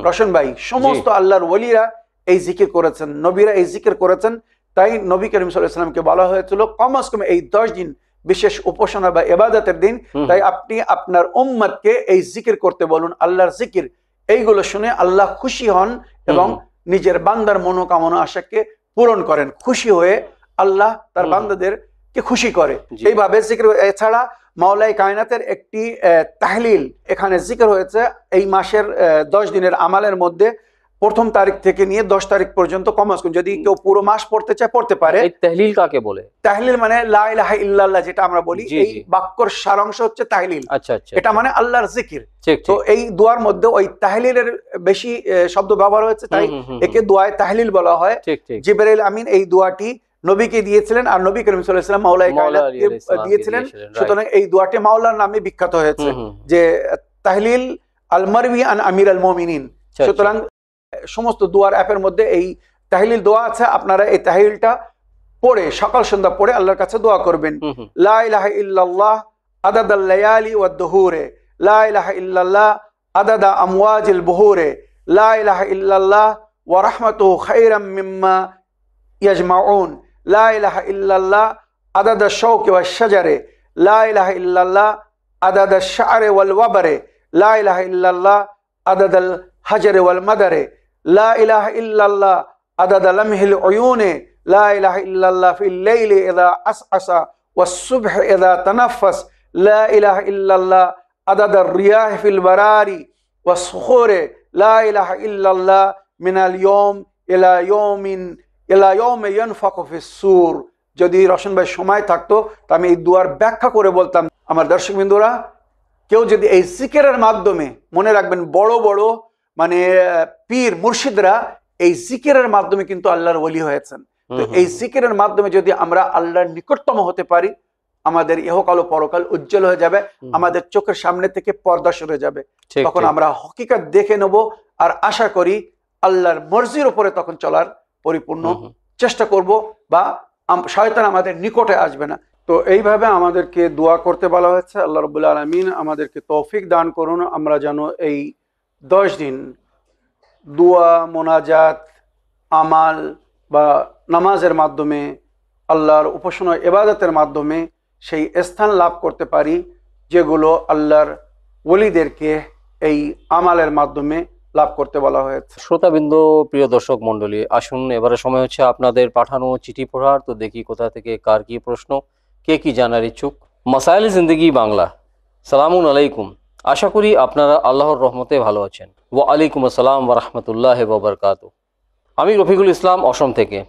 রশন ভাই, সমস্ত আল্লাহর ওলিরা এই জিকির করেছেন, নবীরা এই জিকির করেছেন। তাই নবী করিম সাল্লাল্লাহু আলাইহি ওয়াসাল্লামকে বলা হয়েছিল কমস কম এই 10 দিন বিশেষ উপাসনা বা ইবাদতের দিন, তাই আপনি আপনার উম্মতকে এই জিকির করতে বলুন, আল্লাহর জিকির। এইগুলো শুনে আল্লাহ খুশি হন এবং নিজের বান্দার মনোকামনা আশাকে পূরণ করেন। খুশি হয়ে আল্লাহ তার বান্দাদেরকে খুশি করে এইভাবে জিকির। এছাড়া মাওলাই কায়নাতের একটি তাহলিল এখানে জিকির হয়েছে। এই মাসের 10 দিনের আমালের মধ্যে 1ম তারিখ থেকে নিয়ে 10 তারিখ পর্যন্ত কমস কম যদি কেউ পুরো মাস পড়তে চায় পড়তে পারে। এই তাহলিল কাকে বলে? তাহলিল মানে লা ইলাহা ইল্লাল্লাহ যেটা আমরা বলি, এই বাক্যর সারাংশ হচ্ছে তাহলিল। এটা মানে আল্লাহর জিকির। তো এই দোয়ার মধ্যে ওই তাহলিলের বেশি শব্দ ব্যবহার হয়েছে, তাই একে দোয়ায়ে তাহলিল বলা হয়। জিবরাইল আমিন এই দোয়াটি নবীকে দিয়েছিলেন আর নবী করিম সাল্লাল্লাহু আলাইহি ওয়াসাল্লাম মাওলাই কায়নাতকে দিয়েছিলেন। সুতরাং এই দোয়াটি মাওলার নামে বিখ্যাত হয়েছে যে তাহলিল আল মারওয়ি আন আমির আল মুমিনিন। সুতরাং সমস্ত দোয়ার অ্যাপের মধ্যে এই তাহলিল দোয়া আছে। আপনারা এই তাহলিলটা পড়ে সকাল সন্ধ্যা পড়ে আল্লাহর কাছে দোয়া করবেন। লা ইলাহা ইল্লাল্লাহ আদাদাল লায়ালি ওয়াদ দুহুরে, লা ইলাহা ইল্লাল্লাহ আদাদা আমওয়াজিল বুহুরে, লা ইলাহা ইল্লাল্লাহ ওয়া রাহমাতুহু খায়রাম মিম্মা ইয়াজমাউন, লা ইলাহা ইল্লাল্লাহ আদাদা শাওকি ওয়াশ শাজারে, লা ইলাহা ইল্লাল্লাহ আদাদা শা'রে ওয়াল ওয়াবরে, লা ইলাহা ইল্লাল্লাহ আদাদাল হাজরে ওয়াল মাদারে, লা ইলাহা ইল্লাল্লাহ আদাদা লামহিল উয়ুনে, লা ইলাহা ইল্লাল্লাহ ফিল লাইলি ইযা আসআসা ওয়াস সুবহি ইযা তানাফফাস, লা ইলাহা ইল্লাল্লাহ আদাদার রিয়াহ ফিল বারারি ওয়াস সুখুরে, লা ইলাহা ইল্লাল্লাহ মিনাল ইয়াউম ইলা ইয়াউমি ইয়ানফাখু ফিস সূর। যদি রশন ভাই সময় থাকতো তো আমি এই দুয়ার ব্যাখ্যা করে বলতাম। আমার দর্শকবৃন্দরা, কেউ যদি এই জিকিরের মাধ্যমে, মনে রাখবেন বড় বড় মানে পীর মুর্শিদরা এই জিকিরের মাধ্যমে কিন্তু আল্লাহর ওলি হয়েছেন। তো এই জিকিরের মাধ্যমে যদি আমরা আল্লাহর নিকটতম হতে পারি, আমাদের ইহকাল ও পরকাল উজ্জ্বল হয়ে যাবে, আমাদের চোখের সামনে থেকে পর্দা সরে যাবে, তখন আমরা হকিকত দেখে নেব। আর আশা করি আল্লাহর মর্জির উপরে তখন চলার পরিপূর্ণ চেষ্টা করব, বা শয়তান আমাদের নিকটে আসবে না। তো এইভাবে আমাদেরকে দোয়া করতে বলা হয়েছে। আল্লাহ রাব্বুল আলামিন আমাদেরকে তৌফিক দান করুন, আমরা যেন এই 10 দিন দোয়া, মোনাজাত, আমাল বা নামাজের মাধ্যমে, আল্লাহর উপাসনা ইবাদতের মাধ্যমে সেই স্থান লাভ করতে পারি যেগুলো আল্লাহর ওলিদেরকে এই আমালের মাধ্যমে লাভ করতে বলা হয়েছে। শ্রোতাবৃন্দ, প্রিয় দর্শক মণ্ডলী, আসুন এবারে সময় হচ্ছে আপনাদের পাঠানো চিঠি পড়ার। তো দেখি কোথা থেকে কার কি প্রশ্ন, কে কি জানার ইচ্ছুক। মাসাইল জিন্দেগি বাংলা। সালামুন আলাইকুম, আশা করি আপনারা আল্লাহর রহমতে ভালো আছেন। ওয়া আলাইকুম আসসালাম ওয়া রাহমাতুল্লাহি ওয়া বারাকাতুহু। আমি রফিকুল ইসলাম অসম থেকে।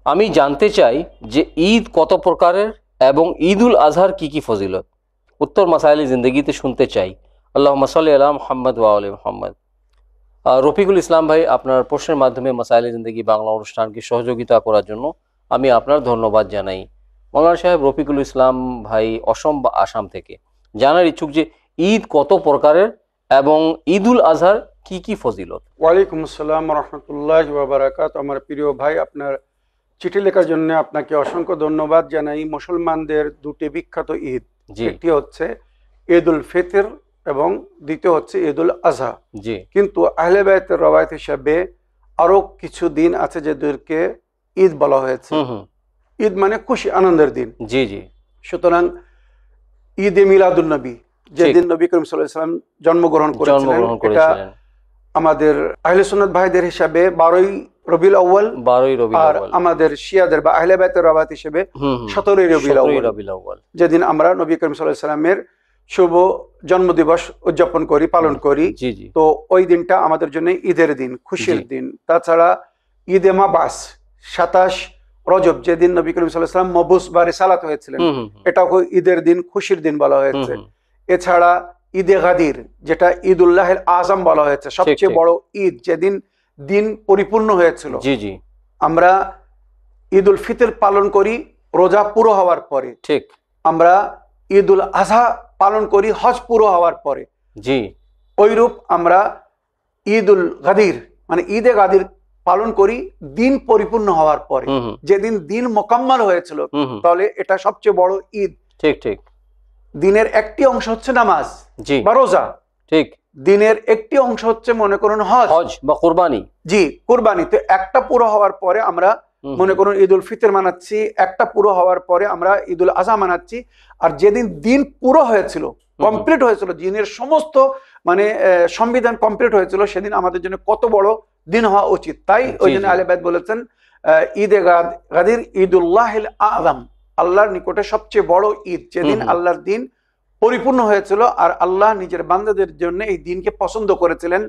আমি জানতে চাই যে ঈদ কত প্রকারের এবং ঈদুল আজহার কি কি ফজিলত। উত্তর মাসাইল জিন্দেগিতে শুনতে চাই। আল্লাহুম্মা সাল্লি আলা মুহাম্মদ ওয়া আলি মুহাম্মদ। রফিকুল ইসলাম ভাই, আপনার প্রশ্নের মাধ্যমে মাসাইল জিন্দেগি বাংলা অনুষ্ঠানকে সহযোগিতা করার জন্য আমি আপনার ধন্যবাদ জানাই। মৌলানা সাহেব, রফিকুল ইসলাম ভাই অসম বা আসাম থেকে জানার ইচ্ছুক যে ঈদ কত প্রকারের এবং ঈদুল আজহার কি কি ফজিলত। ওয়ালাইকুম আসসালাম ওয়া রাহমাতুল্লাহি ওয়া বারাকাতুহু। আমার প্রিয় ভাই, আপনার চিঠি লেখার জন্য আপনাকে অসংখ্য ধন্যবাদ জানাই। মুসলমানদের দুটি বিখ্যাত ঈদ, একটি হচ্ছে ঈদুল ফিতর এবং দ্বিতীয় হচ্ছে ঈদুল আজহা। কিন্তু আহলে বাইতের রওয়ায়াত হিসাবে আরো কিছু দিন আছে যেদেরকে ঈদ বলা হয়েছে। ঈদ মানে খুশি, আনন্দের দিন। জি জি। সুতরাং ঈদে মিলাদুন নবী, যেদিন নবী করিম সাল্লাল্লাহু আলাইহি ওয়াসাল্লাম জন্মগ্রহণ করেছিলেন, এটা আমাদের আহলে সুন্নাত ভাইদের হিসাবে 12ই রবিউল আউয়াল, আর আমাদের শিয়াদের বা আহলে বাইতের রওয়ায়াত হিসেবে 17ই রবিউল আউয়াল, যেদিন আমরা নবী করিম সাল্লাল্লাহু আলাইহি ওয়াসাল্লামের শুভ জন্মদিবস উদযাপন করি, পালন করি। তো ওই দিনটা আমাদের জন্য ঈদের দিন, খুশির দিন। তাছাড়া ঈদে মাবাস 27 রজব, যেদিন নবী করিম সাল্লাল্লাহু আলাইহি ওয়াসাল্লাম মবুস বা রিসালাত হয়েছিলেন, এটাও ঈদের দিন, খুশির দিন বলা হয়েছে। এছাড়া ঈদে গাদির, যেটা ঈদুল্লাহিল আজম বলা হয়েছে, সবচেয়ে বড় ঈদ, যেদিন দিন পরিপূর্ণ হয়েছিল। আমরা ঈদুল ফিতর পালন করি রোজা পুরো হওয়ার পরে, ঠিক। আমরা ঈদুল আজহা পালন করি হজ পুরো হওয়ার পরে। ওইরূপ আমরা ঈদুল গাদির মানে ঈদে গাদির পালন করি দিন পরিপূর্ণ হওয়ার পরে, যেদিন দিন মোকাম্মল হয়েছিল। তাহলে এটা সবচেয়ে বড় ঈদ। ঠিক ঠিক। দিনের একটি অংশ হচ্ছে নামাজ বা রোজা, ঠিক। দিনের একটি অংশ হচ্ছে মনে করুন হজ বা কুরবানি। জি, কুরবানি। তো একটা পুরো হওয়ার পরে আমরা মনে করুন ঈদুল ফিতর মানাচ্ছি, একটা পুরো হওয়ার পরে আমরা ঈদুল আজহা মানাচ্ছি। আর যেদিন দিন পুরো হয়েছিল, কমপ্লিট হয়েছিল, দিনের সমস্ত মানে সংবিধান কমপ্লিট হয়েছিল, সেদিন আমাদের জন্য কত বড় দিন হওয়া উচিত। তাই ওই জন্য আহলে বাইত বলেছেন ঈদে গাদির ঈদুল্লাহিল আযম, আল্লাহর নিকটে সবচেয়ে বড় ঈদ, যেদিন আল্লাহর দিন পরিপূর্ণ হয়েছিল। আর আল্লাহ নিজের বান্দাদের জন্য এই দিনকে পছন্দ করেছিলেন।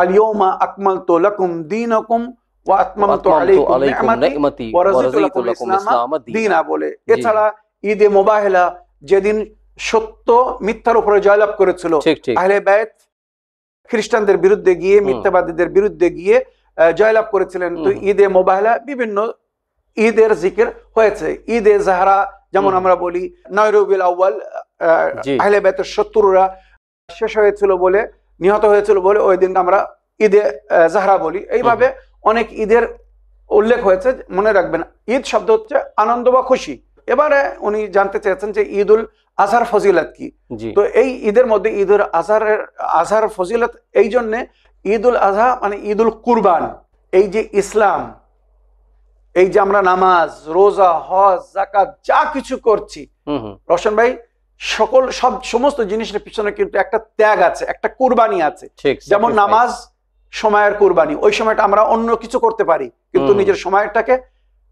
আল ইয়াউমা আকমালতু লাকুম দীনাকুম ওয়া আতমামতু আলাইকুম নি'মাতি ওয়া রাদিতু লাকুম ইসলামা দীনা বলে। এছাড়া ঈদে মুবাহিলা, যেদিন সত্য মিথ্যার উপরে জয়লাভ করেছিল। আহলে বাইত খ্রিস্টানদের বিরুদ্ধে গিয়ে, মিথ্যাবাদীদের বিরুদ্ধে গিয়ে জয়লাভ করেছিলেন। তো ঈদে মুবাহিলা বিভিন্ন ঈদের জিকির হয়েছে। ঈদে জাহরা যেমন আমরা বলি, 9 রবিউল আউয়াল আহলে বাইতের শত্রুরা শেষ হয়েছিল বলে, নিহত হয়েছিল বলে ওই দিন আমরা ঈদে জাহরা বলি। এইভাবে অনেক ঈদের উল্লেখ হয়েছে, মনে রাখবেন ঈদ শব্দ হচ্ছে আনন্দ বা খুশি। এবারে উনি জানতে চেয়েছেন যে ঈদ উল আজহার ফজিলত কি। তো এই ঈদের মধ্যে ঈদ উল আজহার ফজিলত এই জন্যে, ঈদ উল আজহা মানে ঈদ উল কুরবান। এই যে ইসলাম, এই যে আমরা নামাজ, রোজা, হজ, যাকাত যা কিছু করছি, রোশন ভাই, সমস্ত জিনিসের পিছনে কিন্তু একটা ত্যাগ আছে, একটা কুরবানি আছে। যেমন নামাজ সময়ের কুরবানি, ওই সময়টা আমরা অন্য কিছু করতে পারি, কিন্তু নিজের সময়টাকে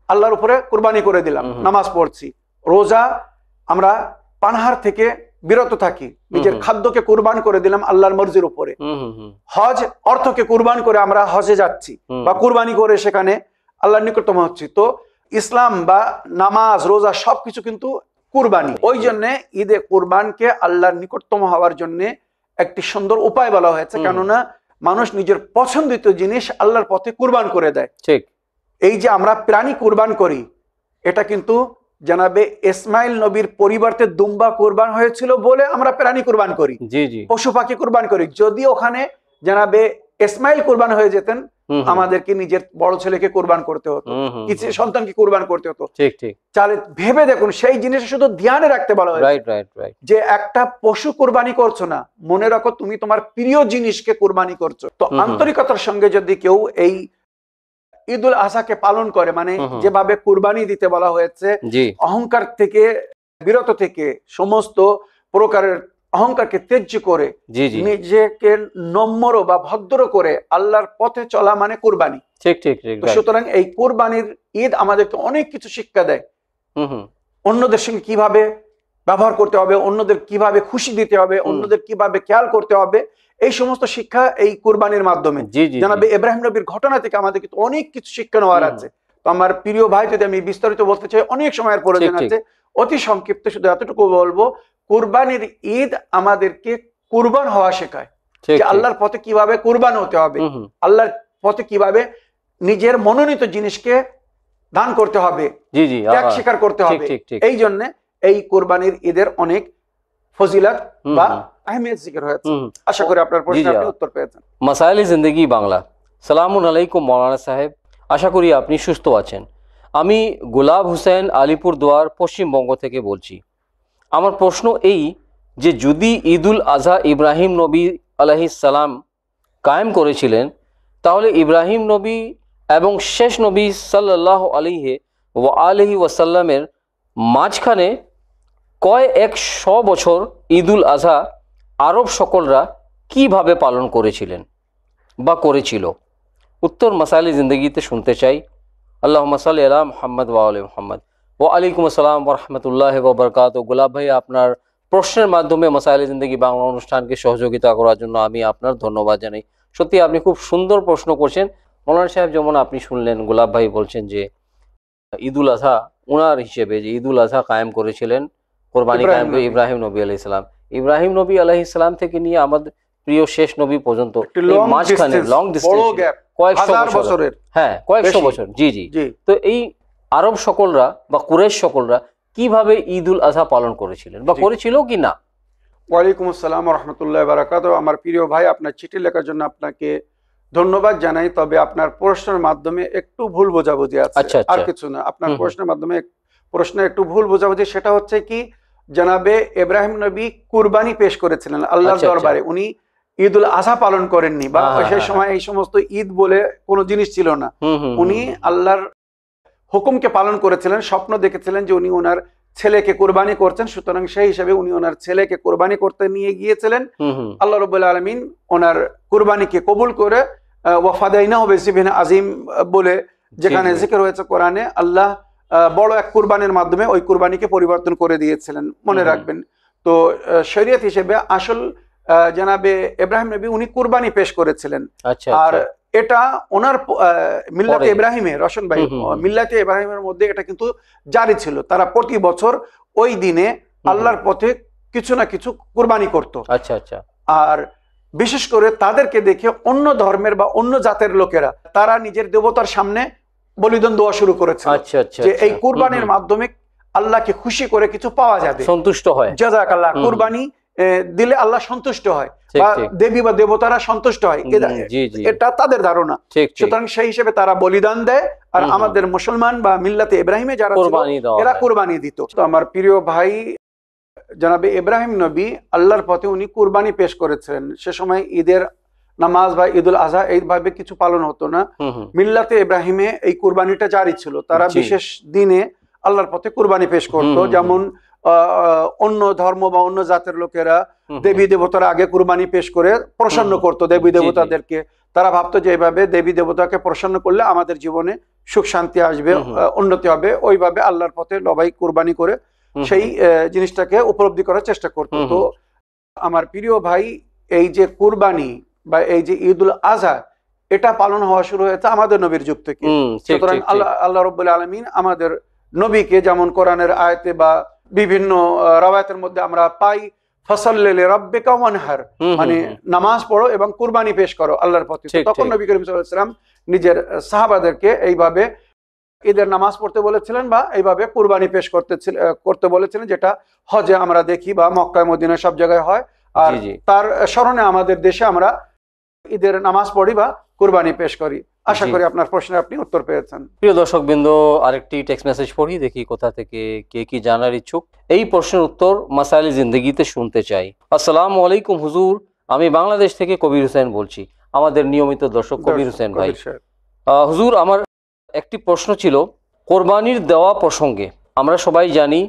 আল্লাহর উপরে কুরবানি করে দিলাম, নামাজ পড়ছি। রোজা আমরা পানাহার থেকে বিরত থাকি, নিজের খাদ্যকে কুরবান করে দিলাম আল্লাহর মর্জির উপরে। হজ অর্থকে কুরবান করে আমরা হজে যাচ্ছি বা কুরবানি করে সেখানে আল্লাহর নিকটতম হচ্ছি। তো ইসলাম বা নামাজ, রোজা সবকিছু কিন্তু কুরবানি। ওই জন্য ঈদে কুরবানকে আল্লাহর নিকটতম হওয়ার জন্য একটি সুন্দর উপায় বলা হয়েছে, কেননা মানুষ নিজের পছন্দিত জিনিস আল্লাহর পথে কুরবান করে দেয়। ঠিক এই যে আমরা প্রাণী কুরবান করি, এটা কিন্তু জানাবে ইসমাইল নবীর পরিবর্তে দুম্বা কুরবান হয়েছিল বলে আমরা প্রাণী কুরবান করি, পশু পাখি কুরবান করি। যদি ওখানে জানাবে ইসমাইল কুরবান হয়ে যেতেন, আমাদেরকে নিজের বড় ছেলেকে কুরবান করতে হতো, কিছু সন্তানকে কুরবান করতে হতো। ঠিক ঠিক, তাহলে ভেবে দেখুন, সেই জিনিস শুধু ধ্যানে রাখতে বলা হয় যে একটা পশু কুরবানি করছো না, মনে রাখো তুমি তোমার প্রিয় জিনিসকে কুরবানি করছো। তো আন্তরিকতার সঙ্গে যদি কেউ এই ঈদ উল আজহাকে পালন করে, মানে যেভাবে কুরবানি দিতে বলা হয়েছে, অহংকার থেকে বিরত থেকে, সমস্ত প্রকারের অহংকারকে ত্যায্য করে নিজেকে নম্র বা ভদ্র করে আল্লাহর পথে চলা মানে কুরবানি। ঠিক ঠিক। সুতরাং এই কুরবানির ঈদ আমাদেরকে অনেক কিছু শিক্ষা দেয়। অন্যদের সঙ্গে কিভাবে ব্যবহার করতে হবে, অন্যদের কিভাবে খুশি দিতে হবে, অন্যদের কিভাবে খেয়াল করতে হবে, এই সমস্ত শিক্ষা এই কুরবানির মাধ্যমে। জানাবে ইব্রাহিম নবীর ঘটনা থেকে আমাদের কিন্তু অনেক কিছু শিক্ষা নেওয়ার আছে। তো আমার প্রিয় ভাই, যদি আমি বিস্তারিত বলতে চাই, অনেক সময়ের প্রয়োজন আছে, অতি সংক্ষিপ্ত শুধু এতটুকু বলবো, কুরবানির ঈদ আমাদেরকে কুরবান হওয়া শেখায়, যে আল্লাহর পথে কিভাবে কুরবান হতে হবে, আল্লাহর পথে কিভাবে নিজের মনোনীত জিনিসকে দান করতে হবে, ত্যাগ স্বীকার করতে হবে। এই জন্য এই কুরবানির ঈদের অনেক ফজিলত বা আহমিয়ত জিকির হয়েছে। আশা করি আপনার প্রশ্নের আপনি উত্তর পেয়েছেন। মাসাইলে জিন্দেগি বাংলা। সালামুন আলাইকুম মাওলানা সাহেব, আশা করি আপনি সুস্থ আছেন। আমি গোলাপ হোসেন, আলিপুরদুয়ার, পশ্চিমবঙ্গ থেকে বলছি। আমার প্রশ্ন এই যে যদি ঈদ উল আজহা ইব্রাহিম নবী আলাইহিস সালাম কায়েম করেছিলেন, তাহলে ইব্রাহিম নবী এবং শেষ নবী সাল্লাল্লাহু আলাইহি ওয়াসাল্লামের মাঝখানে কয় 100 বছর ঈদ উল আজহা আরব সকলরা কিভাবে পালন করেছিলেন বা করেছিল? উত্তর মাসাইলে জিন্দগিতে শুনতে চাই। আল্লাহুম্মা সাল্লি আলা মুহাম্মদ ওয়া আলি মুহাম্মদ। ওয়া আলাইকুম আসসালাম ওয়া রাহমাতুল্লাহি ওয়া বারাকাতুহু। গোলাপ ভাই, আপনার প্রশ্নের মাধ্যমে মাসাইলে জিন্দগি বাংলা অনুষ্ঠানকে সহযোগিতা করার জন্য আমি আপনার ধন্যবাদ জানাই। সত্যি আপনি খুব সুন্দর প্রশ্ন করছেন মৌলানা সাহেব। যেমন আপনি শুনলেন, গোলাপ ভাই বলছেন যে ঈদ উল আজহা ওনার হিসেবে যে ঈদ উল আজহা কায়েম করেছিলেন, কোরবানি কায়েম করে ইব্রাহিম নবী আলাইহিস সালাম। ইব্রাহিম নবী আলাইহিস সালাম থেকে নিয়ে আমাদের প্রিয় শেষ নবী পর্যন্ত মাঝখানে লং ডিস্টেন্স, কয়েকশো বছরের, হ্যাঁ কয়েকশো বছর। জি জি। তো এই আরব সকলরা বা কুরাইশ সকলরা কিভাবে ঈদ উল আজহা পালন করেছিলেন বা করেছিল কি না? ওয়ালাইকুম আসসালাম ওয়া রাহমাতুল্লাহি ওয়া বারাকাতুহু। আমার প্রিয় ভাই, আপনার চিঠি লেখার জন্য আপনাকে ধন্যবাদ জানাই। তবে আপনার প্রশ্নের মাধ্যমে একটু ভুল বোঝাবুঝি আছে, আর কিছু না। আপনার প্রশ্নের মাধ্যমে প্রশ্নে একটু ভুল বোঝাবুঝি, সেটা হচ্ছে কি, জানাবে ইব্রাহিম নবী কুরবানি পেশ করেছিলেন আল্লাহর দরবারে, উনি ঈদ উল আজহা পালন করেননি, বা সেই সময় এই সমস্ত ঈদ বলে কোনো জিনিস ছিল না। উনি আল্লাহর হুকুমকে পালন করেছিলেন, স্বপ্ন দেখেছিলেন যে উনি ওনার ছেলেকে কোরবানি করছেন, সুতরাং সেই হিসাবে উনি ওনার ছেলেকে কোরবানি করতে নিয়ে গিয়েছিলেন। আল্লাহ রাব্বুল আলামিন ওনার কোরবানিকে কবুল করে ওয়াফাদাইনাহু বিযিবহিন আযীম বলে যেখানে জিকির হয়েছে কোরআনে, আল্লাহ বড় এক কুরবানির মাধ্যমে ওই কুরবানিকে পরিবর্তন করে দিয়েছিলেন, মনে রাখবেন। তো শরীয়ত হিসেবে আসল জানাবে ইব্রাহিম নবী উনি কুরবানি পেশ করেছিলেন। আর এটা ওনার মিল্লাতে ইব্রাহিমের, রশন ভাই, মিল্লাতে ইব্রাহিমের মধ্যে এটা কিন্তু জারি ছিল। তারা প্রতি বছর ওই দিনে আল্লাহর পথে কিছু না কিছু কুরবানি করত। আর বিশেষ করে তাদেরকে দেখে অন্য ধর্মের বা অন্য জাতের লোকেরা তারা নিজের দেবতার সামনে বলিদান দেওয়া শুরু করেছে, যে এই কুরবানির মাধ্যমে আল্লাহকে খুশি করে কিছু পাওয়া যাবে, সন্তুষ্ট হয়। জাযাকাল্লাহ, কুরবানি দিলে আল্লাহ সন্তুষ্ট হয়। বা দেবী বা দেবতারা সন্তুষ্ট হয়, এটা তাদের ধারণা। সুতরাং সেই হিসেবে তারা বলিদান দেয়। আর আমাদের মুসলমান বা মিল্লাতে ইব্রাহিমে যারা ছিল এরা কুরবানি দিত। তো আমার প্রিয় ভাই জনাবে ইব্রাহিম নবী আল্লাহর পথে উনি কুরবানি পেশ করেছিলেন। সে সময় ঈদের নামাজ বা ঈদুল আজহা এইভাবে কিছু পালন হতো না। মিল্লাতে ইব্রাহিমে এই কুরবানিটা জারি ছিল। তারা বিশেষ দিনে আল্লাহর পথে কুরবানি পেশ করতো। যেমন অন্য ধর্ম বা অন্য জাতের লোকেরা দেবী দেবতারা আগে কুরবানি পেশ করে প্রসন্ন করতো দেবী দেবতাদেরকে। তারা ভাবতো যে এইভাবে দেবী দেবতাকে প্রসন্ন করলে আমাদের জীবনে সুখ শান্তি আসবে, উন্নতি হবে। ওইভাবে আল্লাহর পথে লবাই কুরবানি করে সেই জিনিসটাকে উপলব্ধি করার চেষ্টা করতো। তো আমার প্রিয় ভাই, এই যে কুরবানি বা এই যে ঈদুল আজহা, এটা পালন হওয়া শুরু হয়েছে আমাদের নবীর যুগ থেকে। সুতরাং আল্লাহ রাব্বুল আলামিন আমাদের নবীকে যেমন কোরআনের আয়াতে বা বিভিন্ন রাওয়ায়াতের মধ্যে আমরা পাই, ফাসাল্লি লিরাব্বিকা ওয়ানহার, মানে নামাজ পড়ো এবং কুরবানি পেশ করো আল্লাহর পথে। তখন নবী করিম সাল্লাল্লাহু আলাইহি ওয়াসাল্লাম নিজের সাহাবাদেরকে এইভাবে ঈদের নামাজ পড়তে বলেছিলেন বা এইভাবে কুরবানি পেশ করতে বলেছিলেন, যেটা হজে আমরা দেখি বা মক্কায় মদিনায় সব জায়গায় হয়। আর তার স্মরণে আমাদের দেশে আমরা ঈদের নামাজ পড়ি বা কুরবানি পেশ করি। আশা করি আপনার প্রশ্নের আপনি উত্তর পেয়েছেন। প্রিয় দর্শক বৃন্দ, আরেকটি টেক্সট মেসেজ পড়ি, দেখি কোথা থেকে কে কি জানার ইচ্ছুক। এই প্রশ্নের উত্তর মাসাইলে জিন্দেগিতে শুনতে চাই। আসসালামু আলাইকুম হুজুর, আমি বাংলাদেশ থেকে কবির হোসেন বলছি, আমাদের নিয়মিত দর্শক কবির হোসেন ভাই। হুজুর, আমার একটি প্রশ্ন ছিল কোরবানির দেওয়া প্রসঙ্গে। আমরা সবাই জানি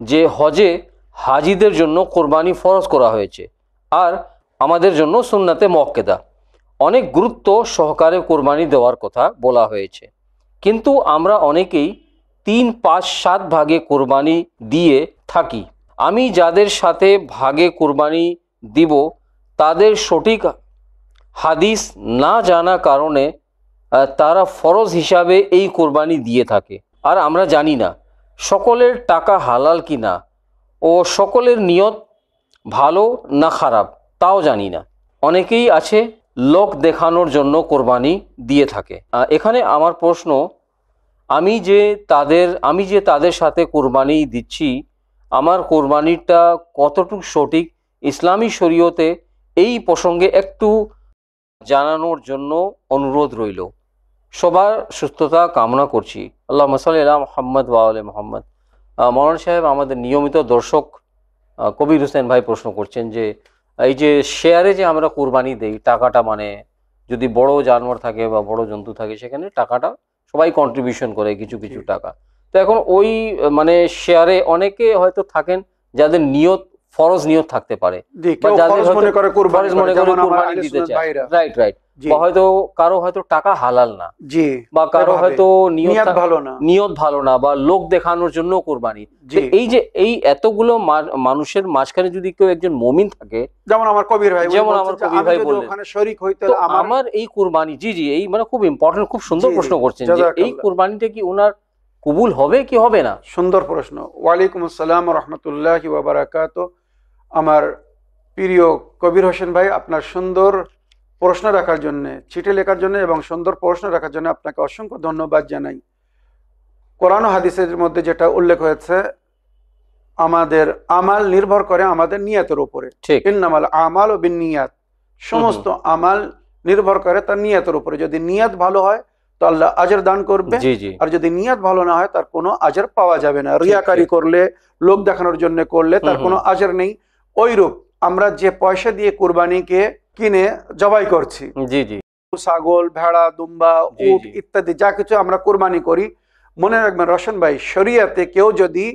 যে হজে হাজিদের জন্য কোরবানি ফরজ করা হয়েছে, আর আমাদের জন্য সুন্নাতে মুআক্কাদা। অনেক গুরুত্ব সহকারে কোরবানি দেওয়ার কথা বলা হয়েছে, কিন্তু আমরা অনেকেই 3, 5, 7 ভাগে কোরবানি দিয়ে থাকি। আমি যাদের সাথে ভাগে কোরবানি দিব তাদের সঠিক হাদিস না জানা কারণে তারা ফরজ হিসাবে এই কোরবানি দিয়ে থাকে, আর আমরা জানি না সকলের টাকা হালাল কি না ও সকলের নিয়ত ভালো না খারাপ তাও জানি না। অনেকেই আছে লোক দেখানোর জন্য কোরবানি দিয়ে থাকে। এখানে আমার প্রশ্ন, আমি যে তাদের সাথে কোরবানি দিচ্ছি, আমার কোরবানিটা কতটুকু সঠিক ইসলামী শরীয়তে, এই প্রসঙ্গে একটু জানানোর জন্য অনুরোধ রইল। সবার সুস্থতা কামনা করছি। আল্লাহুম্মা সাল্লি আলা মুহাম্মদ ওয়া আলি মুহাম্মদ। মৌলানা সাহেব, আমাদের নিয়মিত দর্শক কবির হোসেন ভাই প্রশ্ন করছেন যে এই যে শেয়ারে যে আমরা কোরবানি দেই, টাকাটা মানে যদি বড় জানোয়ার থাকে বা বড় জন্তু থাকে, সেখানে টাকাটা সবাই কন্ট্রিবিউশন করে কিছু কিছু টাকা। তো এখন ওই মানে শেয়ারে অনেকে হয়তো থাকেন যাদের নিয়ত ফরজ নিয়ত থাকতে পারে, হয়তো কারো হয়তো টাকা হালাল না, বা কারো হয়তো নিয়ত ভালো না, বা লোক দেখানোর জন্য কোরবানি। এই এতগুলো মানুষের মাঝখানে যদি কেউ একজন মুমিন থাকে, যেমন আমার কবির ভাই বললেন, আমার এই কোরবানি, জি এই মানে খুব ইম্পর্টেন্ট, খুব সুন্দর প্রশ্ন করছেন যে এই কোরবানিটা কি ওনার কবুল হবে কি হবে না? সুন্দর প্রশ্ন। ওয়ালাইকুম আসসালাম ওয়া রাহমাতুল্লাহি ওয়া বারাকাতুহু। আমার প্রিয় কবির হোসেন ভাই, আপনার সুন্দর প্রশ্ন রাখার জন্য, চিঠি লেখার জন্য এবং সুন্দর প্রশ্ন রাখার জন্য আপনাকে অসংখ্য ধন্যবাদ জানাই। কোরআন ও হাদিসের মধ্যে যেটা উল্লেখ হয়েছে, আমাদের আমাল নির্ভর করে আমাদের নিয়তের উপরে। ইন্নামাল আমালু বিন্নিয়াত, সমস্ত আমাল নির্ভর করে তার নিয়তের উপরে। যদি নিয়ত ভালো হয় তো আল্লাহ আজর দান করবে, আর যদি নিয়ত ভালো না হয় তার কোনো আজর পাওয়া যাবে না। রিয়াকারি করলে, লোক দেখানোর জন্য করলে তার কোনো আজর নেই। ওইরূপ আমরা যে পয়সা দিয়ে কুরবানিকে কিনে জবাই করছি, ছাগল, ভেড়া, দুম্বা, উট ইত্যাদি যা কিছু আমরা কুরবানি করি, মনে রাখবেন রশন ভাই, শরিয়াতে কেউ যদি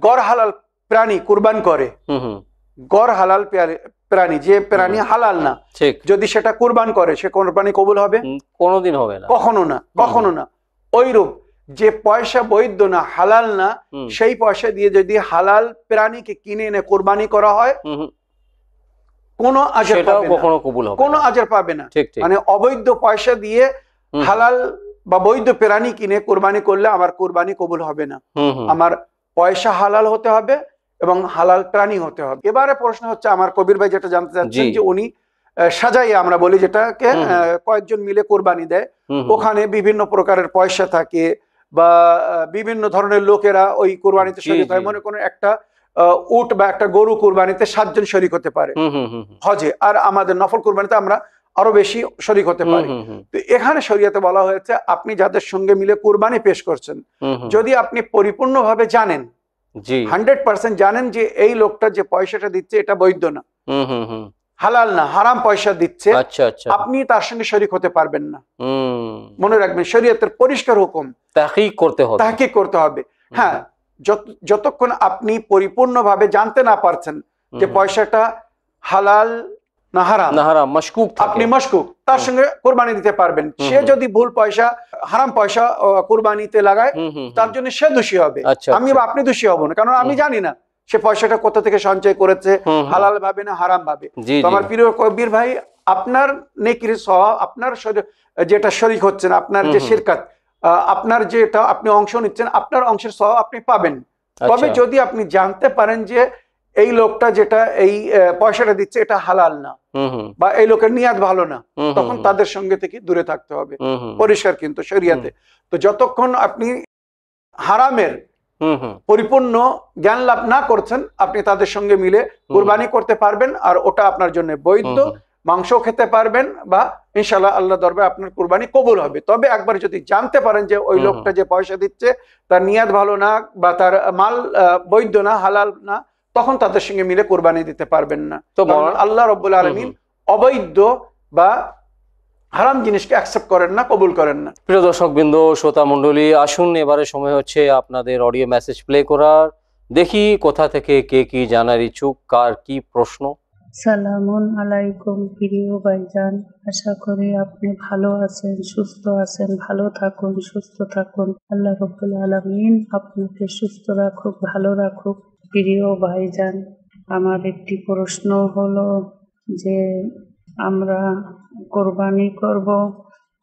গড় হালাল প্রাণী কুরবান করে, গড় হালাল প্রাণী, যে প্রাণী হালাল না, যদি সেটা কুরবান করে, সে কোরবানি কবুল হবে? কোনোদিন হবে না, কখনো না, কখনো না। ওইরূপ যে পয়সা বৈধ না, হালাল না, সেই পয়সা দিয়ে যদি হালাল প্রাণীকে কিনে এনে কোরবানি করা হয়, কোনো আজর পাবে না, কোনো আজর পাবে না। মানে অবৈধ পয়সা দিয়ে হালাল বা বৈধ প্রাণী কিনে কোরবানি করলে আমার কোরবানি কবুল হবে না। আমার পয়সা হালাল হতে হবে এবং হালাল প্রাণী হতে হবে। এবারে প্রশ্ন হচ্ছে, আমার কবির ভাই যেটা জানতে চাচ্ছেন যে উনি সাজাই, আমরা বলি যেটাকে কয়েকজন মিলে কোরবানি দেয়, ওখানে বিভিন্ন প্রকারের পয়সা থাকে বা বিভিন্ন ধরনের লোকেরা ওই কোরবানিতে শরীক হয়। মনে করেন একটা উট বা একটা গরু কুরবানিতে 7 জন শরীক হতে পারে হজে, আর আমাদের নফল কুরবানিতে আমরা আরো বেশি শরীক হতে পারি। তো এখানে শরীয়তে বলা হয়েছে আপনি যাদের সঙ্গে মিলে কুরবানি পেশ করছেন, যদি আপনি পরিপূর্ণভাবে জানেন, 100% জানেন যে এই লোকটা যে পয়সাটা দিচ্ছে এটা বৈধ না, হালাল না, হারাম পয়সা দিচ্ছে, আপনি তার সঙ্গে শরীক হতে পারবেন না। মনে রাখবেন শরীয়তের পরিষ্কার হুকুম, তাহকিক করতে হবে। হ্যাঁ, যতক্ষণ আপনি পরিপূর্ণভাবে জানতে না পারছেন যে পয়সাটা হালাল না হারাম, আপনি মশকুক, তার সঙ্গে কোরবানি দিতে পারবেন। সে যদি ভুল পয়সা, হারাম পয়সা কোরবানিতে লাগায়, তার জন্য সে দোষী হবে, আমি বা আপনি দোষী হব না, কারণ আমি জানি না সে পয়সাটা কোথা থেকে সঞ্চয় করেছে, হালাল ভাবে না হারাম ভাবে। তো আমার প্রিয় কবির ভাই, আপনার নেকির সওয়াব, আপনার যেটা শরীক হচ্ছেন, আপনার যে শিরকাত, আপনার যেটা আপনি অংশ নিচ্ছেন, আপনার অংশের সওয়াব আপনি পাবেন। তবে যদি আপনি জানতে পারেন যে এই লোকটা যেটা এই পয়সাটা দিচ্ছে এটা হালাল না, বা এই লোকের নিয়াত ভালো না, তখন তাদের সঙ্গে থেকে দূরে থাকতে হবে, পরিষ্কার কিন্তু শরীয়তে। তো যতক্ষণ আপনি হারামের পরিপূর্ণ জ্ঞান লাভ না করছেন, আপনি তাদের সঙ্গে মিলে কুরবানি করতে পারবেন, আর ওটা আপনার জন্য বৈধ, মাংস খেতে পারবেন, বা ইনশাআল্লাহ আল্লাহ দরবারে আপনার কুরবানি কবুল হবে। তবে একবার যদি জানতে পারেন যে ওই লোকটা যে পয়সা দিচ্ছে তার নিয়াত ভালো না, বা তার মাল বৈধ না, হালাল না, তখন তাদের সঙ্গে মিলে কুরবানি দিতে পারবেন না। তো আল্লাহ রাব্বুল আলামিন অবৈধ বা হারাম জিনিসকে অ্যাকসেপ্ট করেন না, কবুল করেন না। প্রিয় দর্শকবৃন্দ, শ্রোতা মণ্ডলী, আসুন এবারে সময় হচ্ছে আপনাদের অডিও মেসেজ প্লে করার। দেখি কোথা থেকে কে কি জানার ইচ্ছুক, কার কি প্রশ্ন। সালামুন আলাইকুম প্রিয় ভাইজান, আশা করি আপনি ভালো আছেন, সুস্থ আছেন। ভালো থাকুন, সুস্থ থাকুন, আল্লাহ রাব্বুল আলামিন আপনাকে সুস্থ রাখুক, ভালো রাখুক। প্রিয় ভাইজান, আমার একটি প্রশ্ন হলো যে আমরা কোরবানি করব,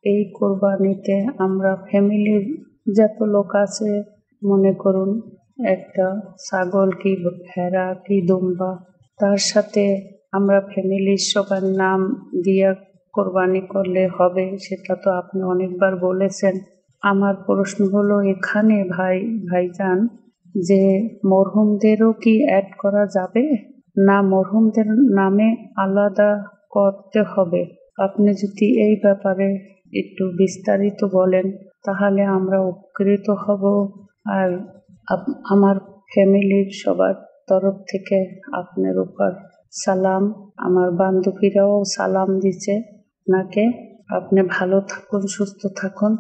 এই কোরবানিতে আমরা ফ্যামিলির যত লোক আছে, মনে করুন একটা ছাগল কি ভেড়া কি দুম্বা, তার সাথে আমরা ফ্যামিলির সবার নাম দিয়ে কোরবানি করলে হবে, সেটা তো আপনি অনেকবার বলেছেন। আমার প্রশ্ন হলো এখানে ভাইজান, যে মরহুমদেরও কি অ্যাড করা যাবে, না মরহুমদের নামে আলাদা করতে হবে? আপনি যদি এই ব্যাপারে একটু বিস্তারিত বলেন তাহলে আমরা উপকৃত হব। আর আমার ফ্যামিলির সবার তরফ থেকে আপনার উপর সালাম, আমার বান্ধবীরাও সালাম দিচ্ছে আপনাকে। আপনি ভালো থাকুন, সুস্থ থাকুন,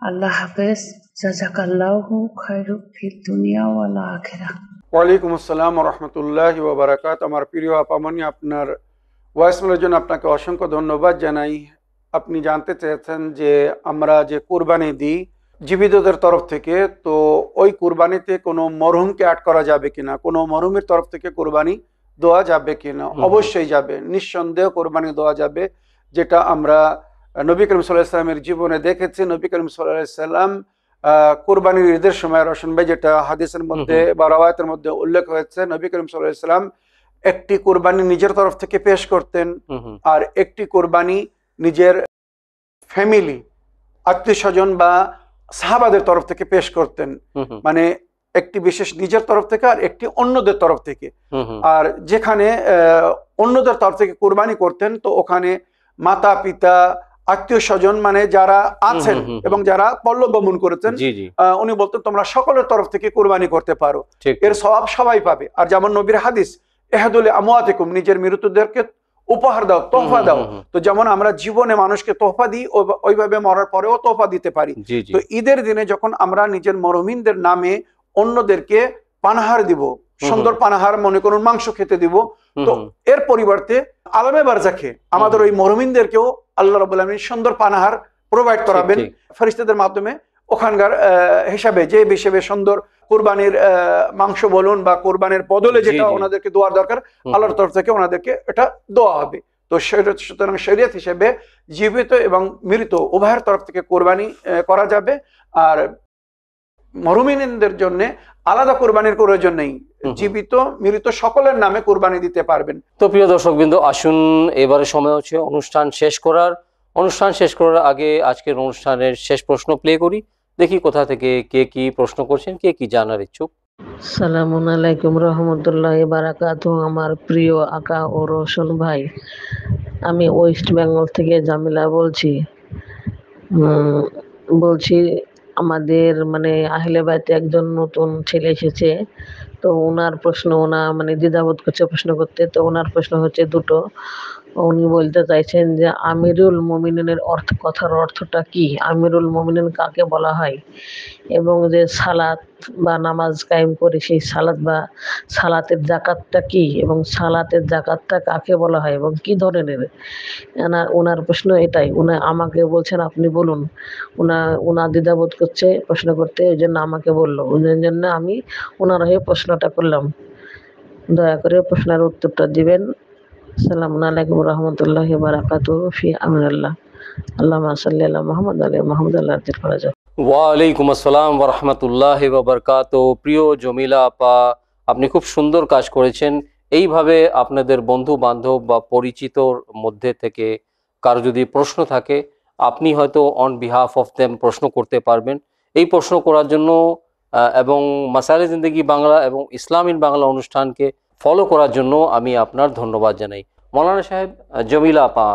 আল্লাহ হাফেজ, জাযাকাল্লাহু খায়রুন ফিদ দুনিয়া ওয়াল আখিরাহ। ওয়ালাইকুম আসসালাম ওয়া রাহমাতুল্লাহি ওয়া বারাকাতুহু। আমার প্রিয় আপামনি, আপনার ভয়েসমেলের জন্য আপনাকে অসংখ্য ধন্যবাদ জানাই। আপনি জানতে চেয়েছেন যে আমরা যে কুরবানি দিই জীবিতদের তরফ থেকে, তো ওই কুরবানিতে কোনো মরহুমকে অ্যাড করা যাবে কিনা, কোনো মরহুমের তরফ থেকে কুরবানি দেওয়া যাবে কিনা? অবশ্যই যাবে, নিঃসন্দেহ কুরবানি দেওয়া যাবে। যেটা আমরা নবী করিম সাল্লাল্লাহু আলাইহি ওয়াসাল্লামের জীবনে দেখেছি। নবী করিম সাল্লাল্লাহু আলাইহি ওয়াসাল্লাম কুরবানির ঈদের সময়, রওশন ভাই, যেটা হাদিসের মধ্যে বা রওয়ায়াতের মধ্যে উল্লেখ হয়েছে, নবী করিম সাল্লাল্লাহু আলাইহি ওয়াসাল্লাম একটি কুরবানি নিজের তরফ থেকে পেশ করতেন, আর একটি কুরবানি নিজের ফ্যামিলি, আত্মীয় স্বজন বা সাহাবাদের তরফ থেকে পেশ করতেন। মানে একটি বিশেষ নিজের তরফ থেকে আর একটি অন্যদের তরফ থেকে। আর যেখানে অন্যদের তরফ থেকে কুরবানি করতেন, তো ওখানে মাতা পিতা, আত্মীয় স্বজন, মানে যারা আছেন এবং যারা পল্লবমন করেছেন, উনি বলতেন তোমরা সকলের তরফ থেকে কুরবানি করতে পারো, এর সওয়াব সবাই পাবে। আর যেমন নবীর হাদিস, ইহদুল আমওয়াতিকুম, নিজের মৃতদেরকে উপহার দাও, তোহফা দাও। তো যেমন আমরা জীবনে মানুষকে তোহফা দিই, ওইভাবে মরার পরেও তোহফা দিতে পারি। তো ঈদের দিনে যখন আমরা নিজের মরহুমিনদের নামে অন্যদেরকে পানাহার দিব, সুন্দর পানাহার, মনে করুন মাংস খেতে দিব, তো এর পরিবর্তে আলামে বারজাখে আমাদের ওই মরহুমিনদেরকেও আল্লাহ রাব্বুল আলামিন সুন্দর পানাহার প্রোভাইড করাবেন ফেরেশতাদের মাধ্যমে। ওখানকার হিসাবে যে হিসেবে সুন্দর কুরবানির মাংস বলুন বা কুরবানির বদলে যেটা ওনাদেরকে দেওয়ার দরকার, আল্লাহর তরফ থেকে ওনাদেরকে এটা দেওয়া হবে। তো সুতরাং শরীয়ত হিসেবে জীবিত এবং মৃত উভয়ের তরফ থেকে কুরবানি করা যাবে। আর মরহুমিনদের জন্য আলাদা কুরবানির প্রয়োজন নেই, জীবিত মৃত সকলের নামে কুরবানি দিতে পারবেন। তো প্রিয় দর্শকবৃন্দ, আসুন এবারে সময় হচ্ছে অনুষ্ঠান শেষ করার। অনুষ্ঠান শেষ করার আগে আজকের অনুষ্ঠানের শেষ প্রশ্ন প্লে করি। দেখি কোথা থেকে কে কি প্রশ্ন করছেন, কে কি জানার ইচ্ছুক। সালামুন আলাইকুম রহমতুল্লাহ বারাকাতু। আমার প্রিয় আকা ও রোশন ভাই, আমি ওয়েস্ট বেঙ্গল থেকে জামিলা বলছি। বলছি আমাদের মানে আহলে বাইতে একজন নতুন ছেলে এসেছে, তো ওনার প্রশ্ন, মানে দ্বিধাবোধ করছে প্রশ্ন করতে। তো ওনার প্রশ্ন হচ্ছে দুটো। উনি বলতে চাইছেন যে আমিরুল মুমিনিনের কথার অর্থটা কি, আমিরুল মুমিনিন কাকে বলা হয়, এবং যে সালাত বা নামাজ কায়েম করে সেই সালাত বা সালাতের জাকাতটা কি, এবং সালাতের জাকাতটা কাকে বলা হয় এবং কি ধরনের। ওনার প্রশ্ন এটাই। আমাকে বলছেন আপনি বলুন। ওনার দ্বিধাবোধ করছে প্রশ্ন করতে, ওই জন্য আমাকে বললো। ওই জন্য আমি ওনার হয়ে প্রশ্নটা করলাম। দয়া করে প্রশ্নের উত্তরটা দিবেন। আসসালামু আলাইকুম রহমতুল্লাহি বারাকাতুহু। ফি আমানিল্লাহ। আল্লাহুম্মা সাল্লি আলা মুহাম্মদ ওয়া আলি মুহাম্মদ আল্লাহ ফরাজা। ওয়ালাইকুম আসসালাম ওয়া রাহমাতুল্লাহি ওয়া বারাকাতুহু। প্রিয় জমিলা আপা, আপনি খুব সুন্দর কাজ করেছেন। এইভাবে আপনাদের বন্ধু বান্ধব বা পরিচিতর মধ্যে থেকে কারো যদি প্রশ্ন থাকে, আপনি হয়তো অন বিহাফ অফ দেম প্রশ্ন করতে পারবেন। এই প্রশ্ন করার জন্য এবং মাসাইলে জিন্দেগি বাংলা এবং ইসলামিন বাংলা অনুষ্ঠানকে ফলো করার জন্য আমি আপনার ধন্যবাদ জানাই। মৌলানা সাহেব, জমিলা আপা